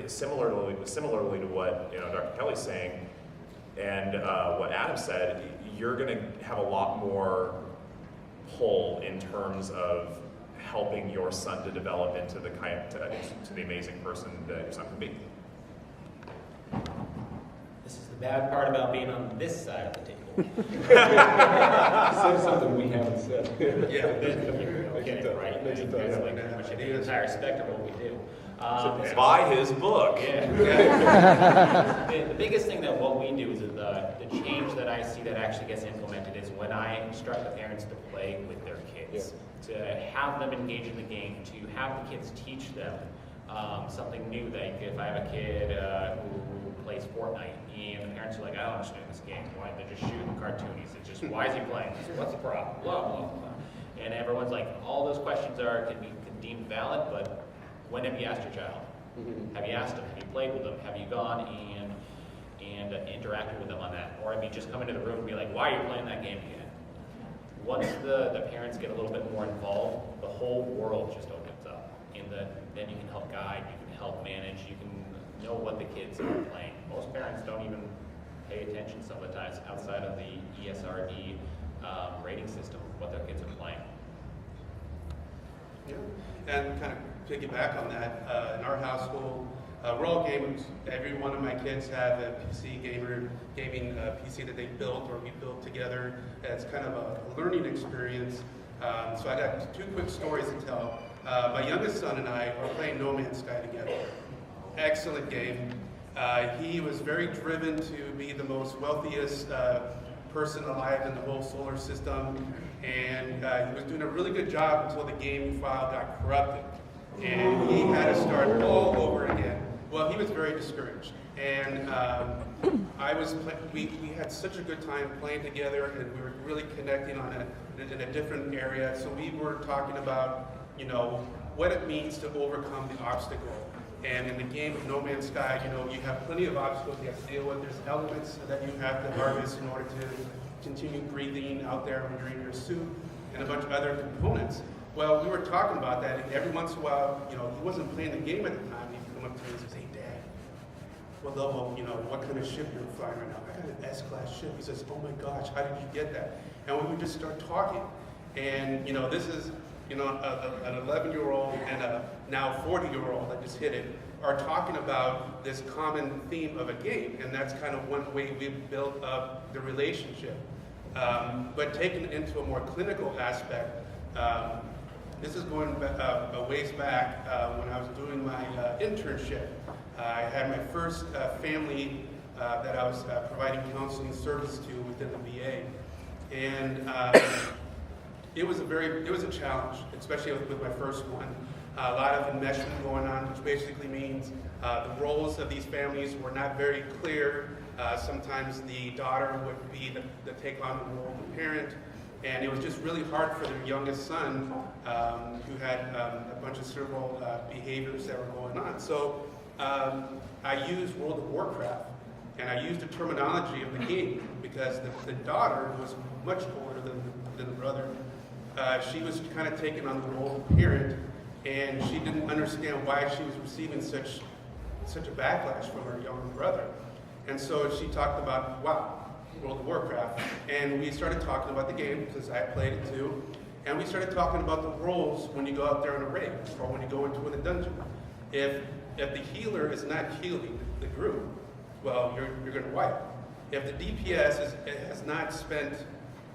similarly to what Dr. Kelly's saying and what Adam said, you're going to have a lot more pull in terms of helping your son to develop into the amazing person that your son can be. This is the bad part about being on this side of the table. Say something we haven't said. Yeah, get it right. It's like pretty much the entire spectrum of what we do. Buy his book. Yeah. The biggest thing that what we do is the change that I see that actually gets implemented is when I instruct the parents to play with their kids, to have them engage in the game, to have the kids teach them something new. Like if I have a kid who plays Fortnite and the parents are like, I don't understand this game. Why they're just shooting cartoonies? It's just, why is he playing? What's the problem? Blah blah blah. And everyone's like, all those questions can be deemed valid, but when have you asked your child? Have you asked them? Have you played with them? Have you gone and interacted with them on that? Or have you just come into the room and be like, why are you playing that game again? Once the parents get a little bit more involved, the whole world just opens up. And then you can help guide, you can help manage, you can know what the kids are playing. Most parents don't even pay attention some of the times outside of the ESRD rating system, what their kids are playing. Yeah, and kind of piggyback on that, in our household, we're all gamers. Every one of my kids have a gaming PC that they built or we built together. It's kind of a learning experience. So I got 2 quick stories to tell. My youngest son and I are playing No Man's Sky together. Excellent game. He was very driven to be the most wealthiest person alive in the whole solar system, and he was doing a really good job until the game file got corrupted, and he had to start all over again. Well, he was very discouraged, and we had such a good time playing together, and we were really connecting in a different area. So we were talking about, what it means to overcome the obstacle. And in the game of No Man's Sky, you have plenty of obstacles you have to deal with. There's elements that you have to harvest in order to continue breathing out there when you're in your suit, and a bunch of other components. Well, we were talking about that, and every once in a while, he wasn't playing the game at the time. He'd come up to me and say, hey, Dad, what level, what kind of ship you're flying right now? I got an S-class ship. He says, oh my gosh, how did you get that? And we would just start talking. And, this is, an 11-year-old and a now 40-year-old that just hit it are talking about this common theme of a game, and that's kind of one way we've built up the relationship. But taken into a more clinical aspect, this is going a ways back when I was doing my internship. I had my first family that I was providing counseling service to within the VA, and it was a challenge, especially with my first one. a lot of enmeshment going on, which basically means the roles of these families were not very clear. Sometimes the daughter would be the take on the role of the parent, and it was just really hard for their youngest son, who had a bunch of cerebral behaviors that were going on. So I used World of Warcraft, and I used the terminology of the game, because the daughter was much older than the brother. She was kind of taking on the role of parent, and she didn't understand why she was receiving such a backlash from her younger brother. And so she talked about, wow, World of Warcraft. And we started talking about the game, because I played it too. And we started talking about the roles when you go out there on a raid, or when you go into a dungeon. If the healer is not healing the group, well, you're going to wipe. If the DPS has not spent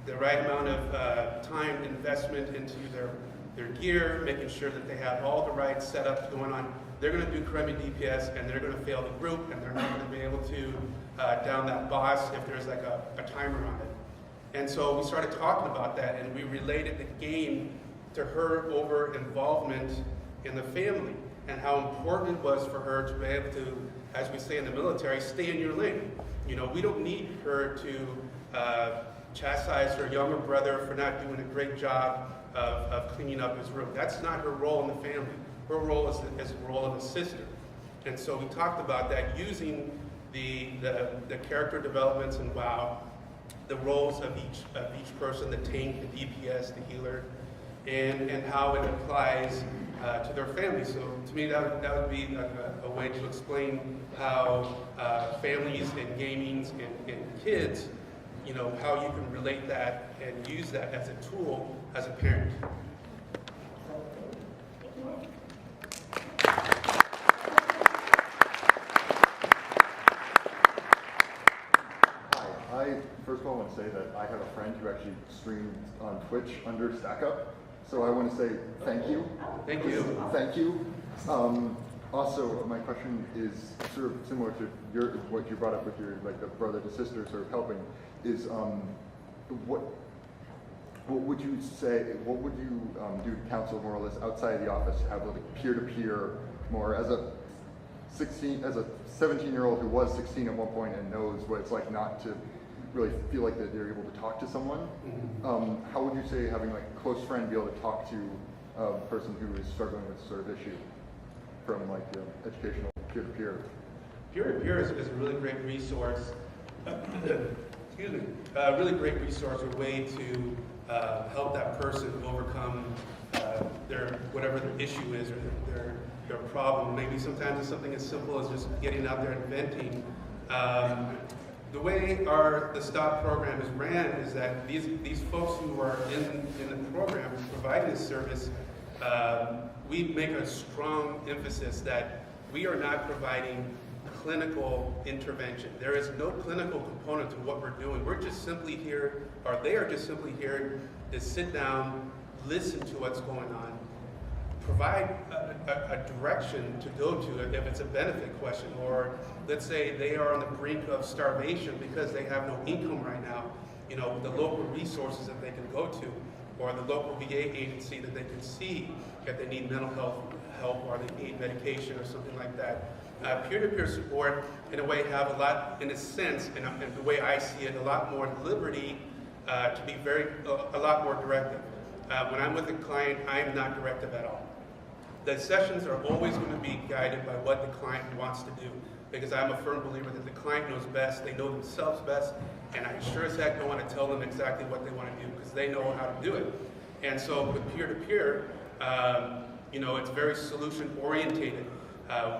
the right amount of time investment into their gear, making sure that they have all the right setups going on, they're going to do crummy DPS, and they're going to fail the group, and they're not going to be able to down that boss if there's like a timer on it. And so we started talking about that, and we related the game to her over-involvement in the family, and how important it was for her to be able to, as we say in the military, stay in your lane. You know, we don't need her to chastise her younger brother for not doing a great job of cleaning up his room. That's not her role in the family. Her role is the role of a sister. And so we talked about that using the character developments in WoW, the roles of each person, the tank, the DPS, the healer, and how it applies to their family. So to me, that would be a way to explain how families and gamings and kids, you know, how you can relate that and use that as a tool as a parent. I first of all want to say that I have a friend who actually streamed on Twitch under StackUp, so I want to say thank you. Thank you. Thank you. Also, my question is sort of similar to what you brought up with your the brother to sister sort of helping. Is what would you say? What would you do to counsel more or less outside the office? Have like peer-to-peer more as a 17-year-old who was 16 at one point and knows what it's like not to really feel like that they're able to talk to someone. How would you say having like a close friend be able to talk to a person who is struggling with sort of issue from like educational peer-to-peer? Peer-to-peer is a really great resource. Excuse me. A really great resource, a way to help that person overcome their whatever the issue is or their problem. Maybe sometimes it's something as simple as just getting out there and venting. The way the STOP program is ran is that these folks who are in the program providing this service, we make a strong emphasis that we are not providing clinical intervention. There is no clinical component to what we're doing. We're just simply here, or they are just simply here to sit down, listen to what's going on, provide a direction to go to if it's a benefit question, or let's say they are on the brink of starvation because they have no income right now, you know, the local resources that they can go to, or the local VA agency that they can see if they need mental health help or they need medication or something like that. Peer-to-peer support, in a way, have a lot, in a sense, and the way I see it, a lot more liberty to be a lot more directive. When I'm with a client, I am not directive at all. The sessions are always going to be guided by what the client wants to do, because I'm a firm believer that the client knows best, they know themselves best, and I sure as heck don't want to tell them exactly what they want to do, because they know how to do it. And so with peer-to-peer, you know, it's very solution-orientated.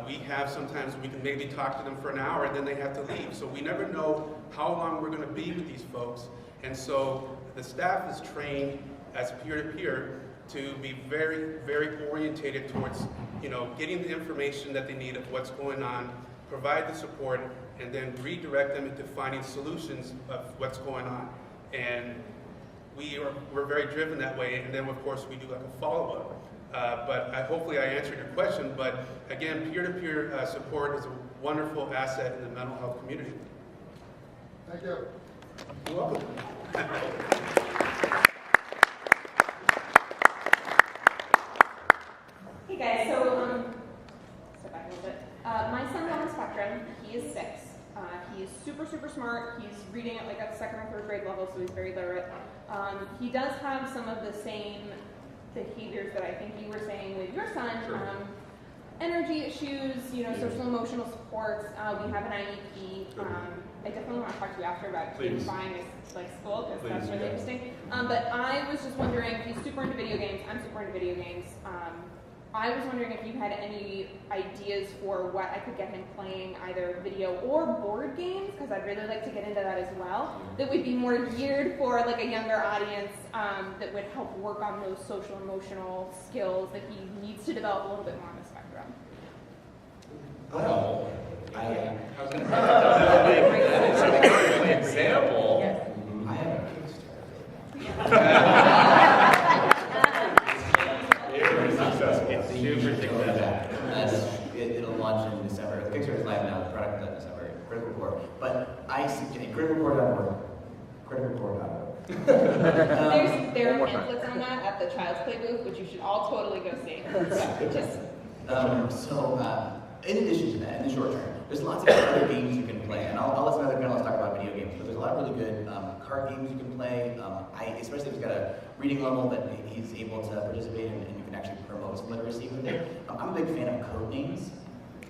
We have sometimes we can maybe talk to them for an hour and then they have to leave. So we never know how long we're going to be with these folks. And so the staff is trained as peer-to-peer to be very, very orientated towards, you know, getting the information that they need of what's going on, provide the support, and then redirect them into finding solutions of what's going on. And we're very driven that way. And then of course we do like a follow-up. But hopefully I answered your question. But again, peer-to-peer support is a wonderful asset in the mental health community. Thank you. You're welcome. Hey guys, spectrum. He is 6. He is super, super smart. He's reading at like a 2nd or 3rd grade level, so he's very literate. He does have some of the same behaviors that I think you were saying with your son. Sure. Energy issues, social emotional supports. We have an IEP. I definitely want to talk to you after about gamifying his school, because that's really interesting. But I was just wondering, he's super into video games. I'm super into video games. I was wondering if you had any ideas for what I could get him playing, either video or board games, because I'd really like to get into that as well. That would be more geared for like a younger audience, that would help work on those social emotional skills that he needs to develop a little bit more on the spectrum. Well, I was going to say, an example. Yes. I have a Kickstarter. It'll launch in December. The Kickstarter is live now. The product is in December. Critical Core. But I suggest criticalcore.org. Criticalcore.org. There are pamphlets on that at the Child's Play booth, which you should all totally go see. In addition to that, in the short term, there's lots of other games you can play, and I'll let some other panelists talk about video games, but there's a lot of really good card games you can play, especially if he's got a reading level that he's able to participate in, and you can actually promote some literacy with it. I'm a big fan of Codenames.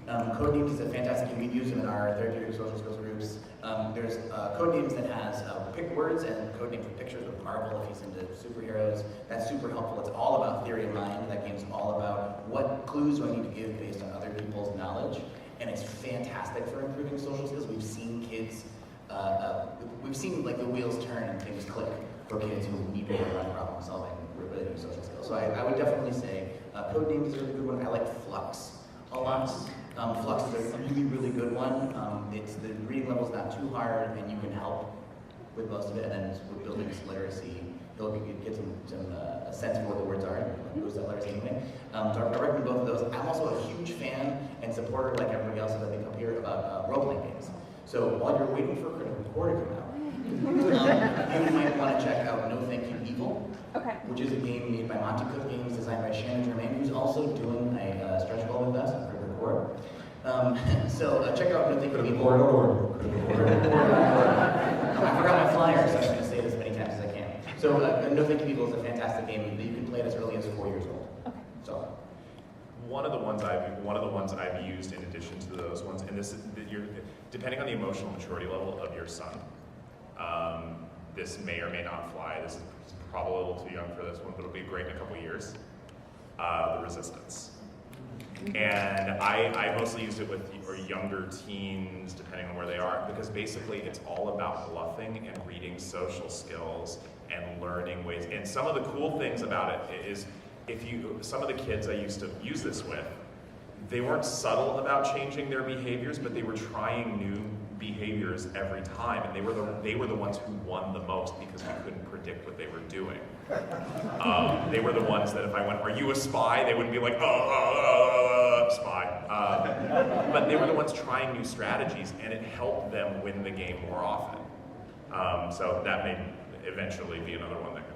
Codenames is a fantastic game. We use them in our therapeutic social skills groups. There's Codenames that has pick words and Codenames with pictures with Marvel if he's into superheroes. That's super helpful. It's all about theory of mind. That game's all about what clues do I need to give based on other people's knowledge. And it's fantastic for improving social skills. We've seen kids, we've seen like the wheels turn and things click for kids who need to learn problem solving related to social skills. So I would definitely say Codenames is a really good one. I like Flux a lot. Flux is a really, really good one. The reading level's not too hard, and you can help with most of it. And then with building this literacy, you'll get a sense of what the words are, and boost that literacy anyway. So I recommend both of those. I'm also a huge fan and supporter, like everybody else, I think up here, about role-playing games. So while you're waiting for Critical Core to come out, you might want to check out No Thank You Evil, which is a game made by Monty Cook Games, designed by Shannon Germain, who's also doing a stretch goal with us on Critical Core. So check out No Thank You Evil. I forgot my flyer, so I'm going to say this as many times as I can. So No Thank You Evil is a fantastic game that you can play it as early as 4 years old. So. One of the ones I've used in addition to those ones, and this is depending on the emotional maturity level of your son. This may or may not fly. This is probably a little too young for this one, but it'll be great in a couple years. The Resistance. And I mostly used it with younger teens, depending on where they are, because basically it's all about bluffing and reading social skills and learning ways. And some of the cool things about it is, some of the kids I used to use this with, they weren't subtle about changing their behaviors, but they were trying new behaviors every time, and they were the ones who won the most because we couldn't predict what they were doing. They were the ones that if I went, "Are you a spy?" they wouldn't be like, spy. But they were the ones trying new strategies, and it helped them win the game more often. So that may eventually be another one that can.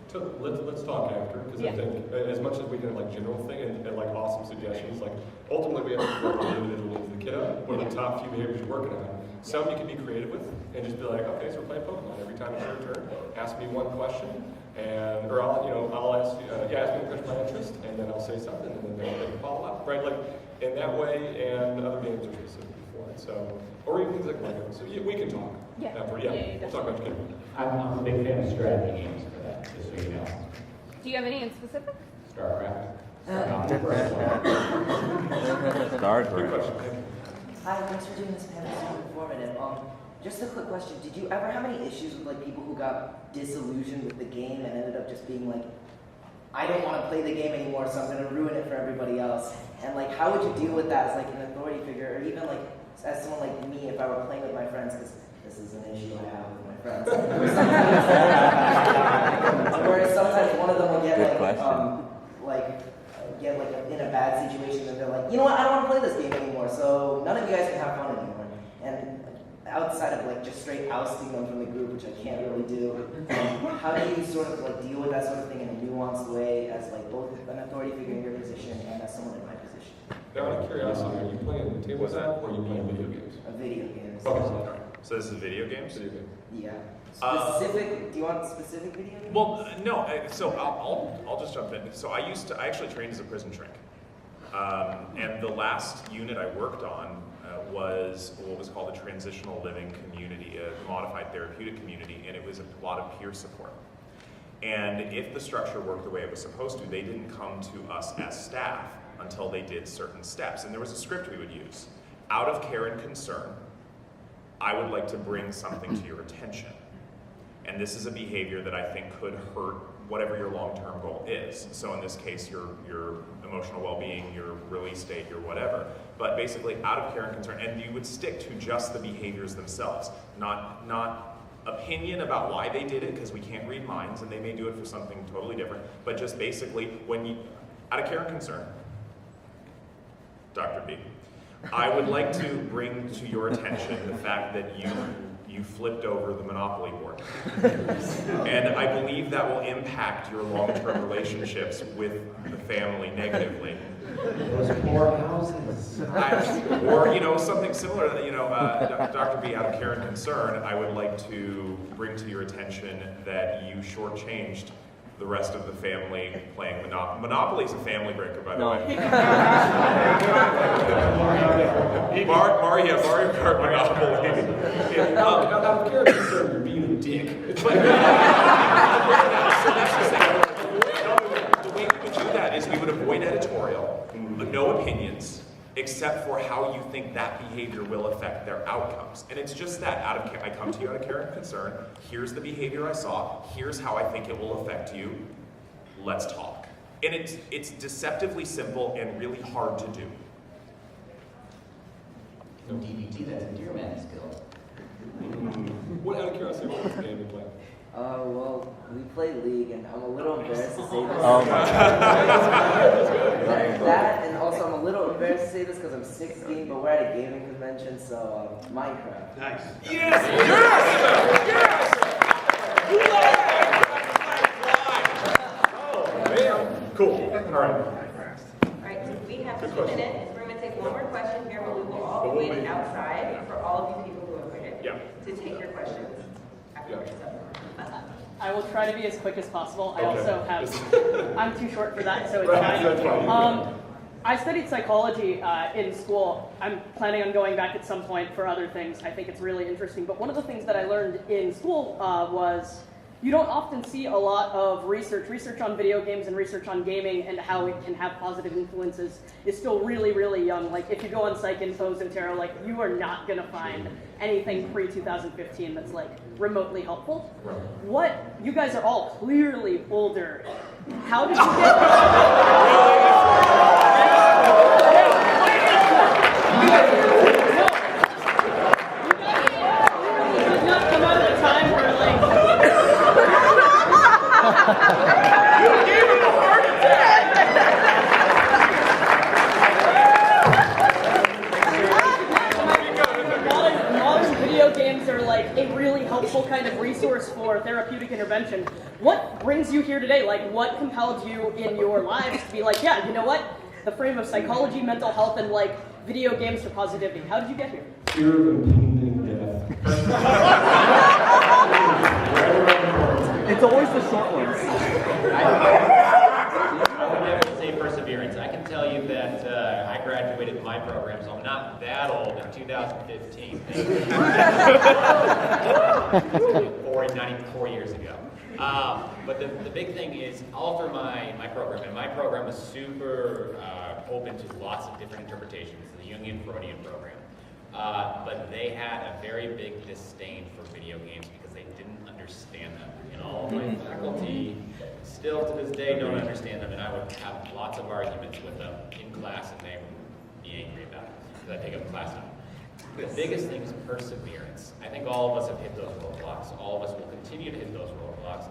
So let's talk after, because I think as much as we can general thing and like awesome suggestions, like ultimately we have to work on the individual needs of the kiddo. What are the top few behaviors you're working on? Some you can be creative with and just be like, okay, so we're playing Pokemon. Every time it's your turn, ask me one question, or I'll ask you, ask me a question of my interest, and then I'll say something, and then they can follow up, right? Like in that way, and other games are specifically for it. So, or even things like Lego. So we can talk. We'll talk about the game. I'm a big fan of strategy games for that, just so you know. Do you have any in specific? StarCraft. Hi, thanks for doing this panel. It's super informative. Just a quick question. Did you ever have any issues with like people who got disillusioned with the game and ended up just being like, I don't want to play the game anymore, so I'm going to ruin it for everybody else? And like, how would you deal with that as like an authority figure, or even like as someone like me, if I were playing with my friends, because this is an issue I have with my friends. Whereas sometimes one of them will get in a bad situation, and they're like, you know what, I don't want to play this game anymore, so none of you guys can have fun anymore. And outside of like just straight ousting them from the group, which I can't really do, how do you sort of like deal with that sort of thing in a nuanced way as like both an authority figure in your position and as someone in my position? Now, out of curiosity, are you playing game was that, or you playing video games? Video games. Okay, sorry. So this is video games? Video games. Yeah. Specific? Do you want specific video games? Well, no. So I'll just jump in. So I actually trained as a prison shrink, and the last unit I worked on was what was called a transitional living community, a modified therapeutic community, and it was a lot of peer support. And if the structure worked the way it was supposed to, they didn't come to us as staff until they did certain steps. And there was a script we would use. Out of care and concern, I would like to bring something to your attention. And this is a behavior that I think could hurt whatever your long-term goal is. So in this case, your emotional well-being, your release date, your whatever. But basically, out of care and concern, and you would stick to just the behaviors themselves, not opinion about why they did it, because we can't read minds, and they may do it for something totally different. But just basically, when you, out of care and concern, Dr. B, I would like to bring to your attention the fact that you flipped over the Monopoly board. And I believe that will impact your long-term relationships with the family negatively. Those poor houses. Or, something similar, Dr. B, out of care and concern, I would like to bring to your attention that you shortchanged the rest of the family playing Monopoly. Monopoly's a family breaker, by the way. Mario Kart Monopoly. Out of care and concern, you're being a dick. The way we would do that is we would avoid editorial, no opinions, except for how you think that behavior will affect their outcomes. And it's just that, I come to you out of care and concern, here's the behavior I saw, here's how I think it will affect you, let's talk. And it's deceptively simple and really hard to do. No DVT, that's a deer man skill. What, out of curiosity, what game do you play? Well, we play League, and I'm a little embarrassed to say this. Oh my That, and also I'm a little embarrassed to say this because I'm 16, but we're at a gaming convention, so Minecraft. Nice. Yes! Yes! Yes! Cool. All right. All right, so we have 2 minutes. We're going to take one more question here, but we will all be waiting outside for all of you people who have waited to take your questions. I will try to be as quick as possible. I Okay. also have, I'm too short for that, so it's fine. That's fine. I studied psychology in school. I'm planning on going back at some point for other things. I think it's really interesting. But one of the things that I learned in school was you don't often see a lot of research on video games and research on gaming and how it can have positive influences is still really, really young. Like if you go on PsycInfo, Zotero, like you are not gonna find anything pre-2015 that's like remotely helpful. What, you guys are all clearly older. How did you did not come out of a time where You gave him a heart attack! modern video games are like a really helpful kind of resource for therapeutic intervention. What brings you here today? Like, what compelled you in your lives to be like, yeah, you know what? The frame of psychology, mental health, and like video games for positivity. How did you get here? Fear of impending death. It's always the short ones. I would never say perseverance. I can tell you that I graduated my program, so I'm not that old in 2015. 94 years ago. But the big thing is all through my program, and my program is super open to lots of different interpretations, the Jungian Freudian program. But they had a very big disdain for video games because they didn't understand them. And all of my faculty still to this day don't understand them, and I would have lots of arguments with them in class, and they would be angry about it because I take up class time. The biggest thing is perseverance. I think all of us have hit those roadblocks. All of us will continue to hit those roadblocks.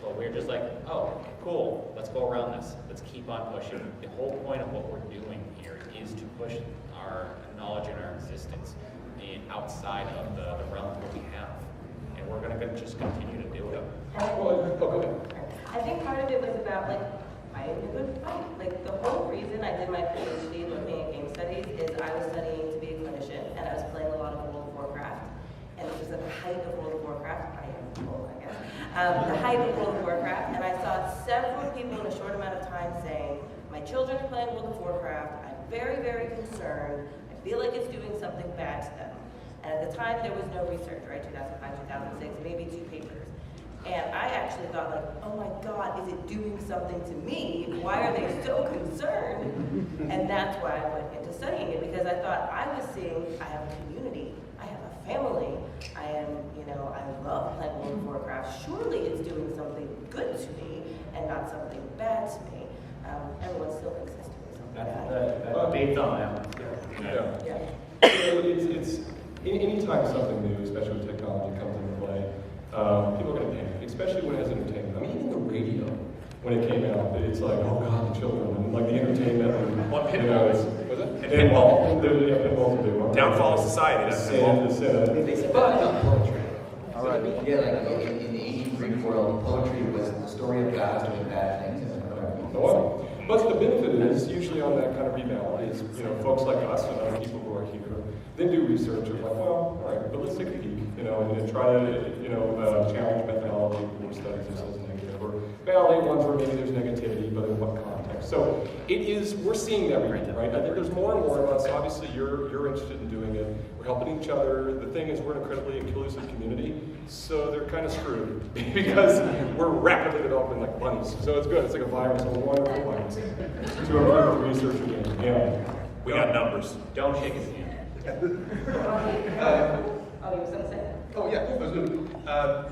But we're just like, oh, cool, let's go around this. Let's keep on pushing. The whole point of what we're doing here is to push our knowledge and our existence outside of the realm that we have. And we're going to just continue to do it. Go ahead. I think part of it was about like fighting a good fight. Like the whole reason I did my PhD looking at game studies is I was studying to the hype of World of Warcraft, and I saw several people in a short amount of time saying, my children are playing World of Warcraft, I'm very, very concerned, I feel like it's doing something bad to them. And at the time, there was no research, right? 2005, 2006, maybe 2 papers. And I actually thought like, oh my God, is it doing something to me? Why are they so concerned? And that's why I went into studying it, because I thought I was seeing, I have a community, I have a family, I am, I love playing World of Warcraft. Surely it's doing something good to me and not something bad to me. Everyone still thinks it's doing something bad. Well, based on that. It's anytime something new, especially when technology comes into play, people are going to panic, especially when it has entertainment. I mean, even the radio, when it came out, it's like, oh God, the children, and like the entertainment. And, well, pinball. Was it? Pinball. Pinball's a big one. Downfall of society. That's poetry. All right. Yeah, like in the ancient Greek world, poetry was the story of gods doing bad things. But the benefit is, usually on that kind of rebound, is, folks like us and other people who are here, then do research of like, well, all right, but let's take a peek, and try to, challenge methodology for studies this as negative, or validate ones where maybe there's negativity, but in what context. So we're seeing that right? I think there's more and more of us. Obviously, you're interested in doing it. We're helping each other. The thing is, we're an incredibly inclusive community, so they're kind of screwed because we're rapidly developing like bunnies. So it's good. It's like a virus, a wonderful virus to improve the research again. Yeah. We got numbers. Don't shake his hand. Oh, you were going to say? Oh yeah, I was gonna,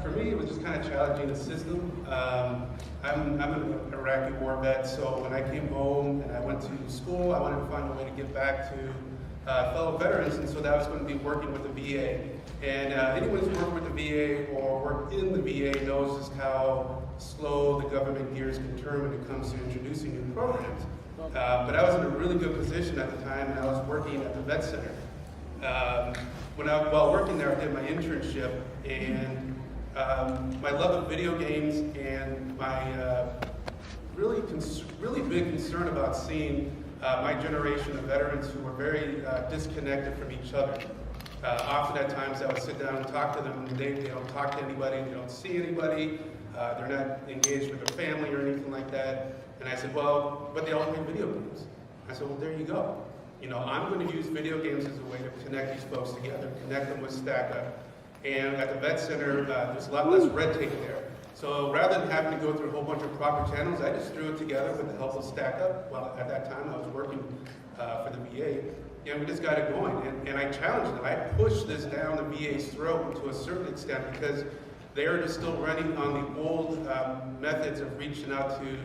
for me, it was just kind of challenging the system. I'm an Iraqi war vet, so when I came home and I went to school, I wanted to find a way to get back to fellow veterans, and so that was going to be working with the VA. And anyone who's worked with the VA or worked in the VA knows just how slow the government gears can turn when it comes to introducing new programs. But I was in a really good position at the time, and I was working at the vet center. While working there, I did my internship, and my love of video games and my really big concern about seeing my generation of veterans who were very disconnected from each other. Often at times I would sit down and talk to them, and they don't talk to anybody, they don't see anybody, they're not engaged with their family or anything like that. And I said, well, but they all play video games. I said, well, there you go. I'm going to use video games as a way to connect these folks together, connect them with StackUp. And at the vet center, there's a lot less red tape there. So rather than having to go through a whole bunch of proper channels, I just threw it together with the help of StackUp. Well, at that time, I was working for the VA, and we just got it going. And I challenged them. I pushed this down the VA's throat to a certain extent because they are just still running on the old methods of reaching out to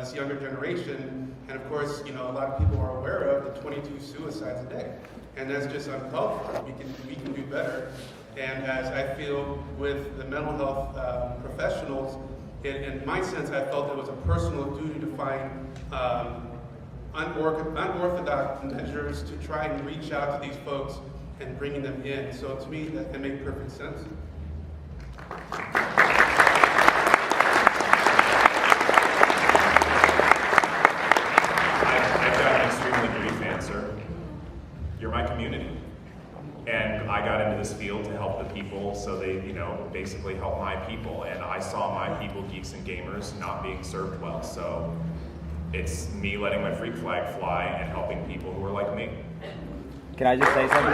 this younger generation. And of course, a lot of people are aware of the 22 suicides a day. And that's just uncalled for. We can do better. And as I feel with the mental health professionals, in my sense, I felt it was a personal duty to find unorthodox measures to try and reach out to these folks and bringing them in. So to me, that can make perfect sense. You're my community. And I got into this field to help the people so they, basically help my people. And I saw my people, geeks and gamers, not being served well. So it's me letting my freak flag fly and helping people who are like me. Can I just say something?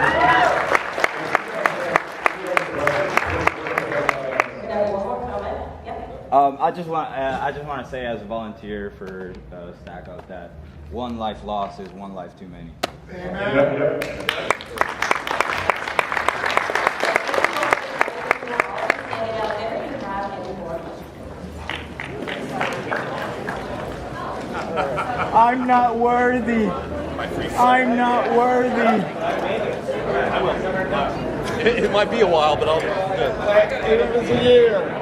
I just want to say as a volunteer for StackUp that one life lost is one life too many. I'm not worthy. I'm not worthy. It might be a while, but I'll. It was a year.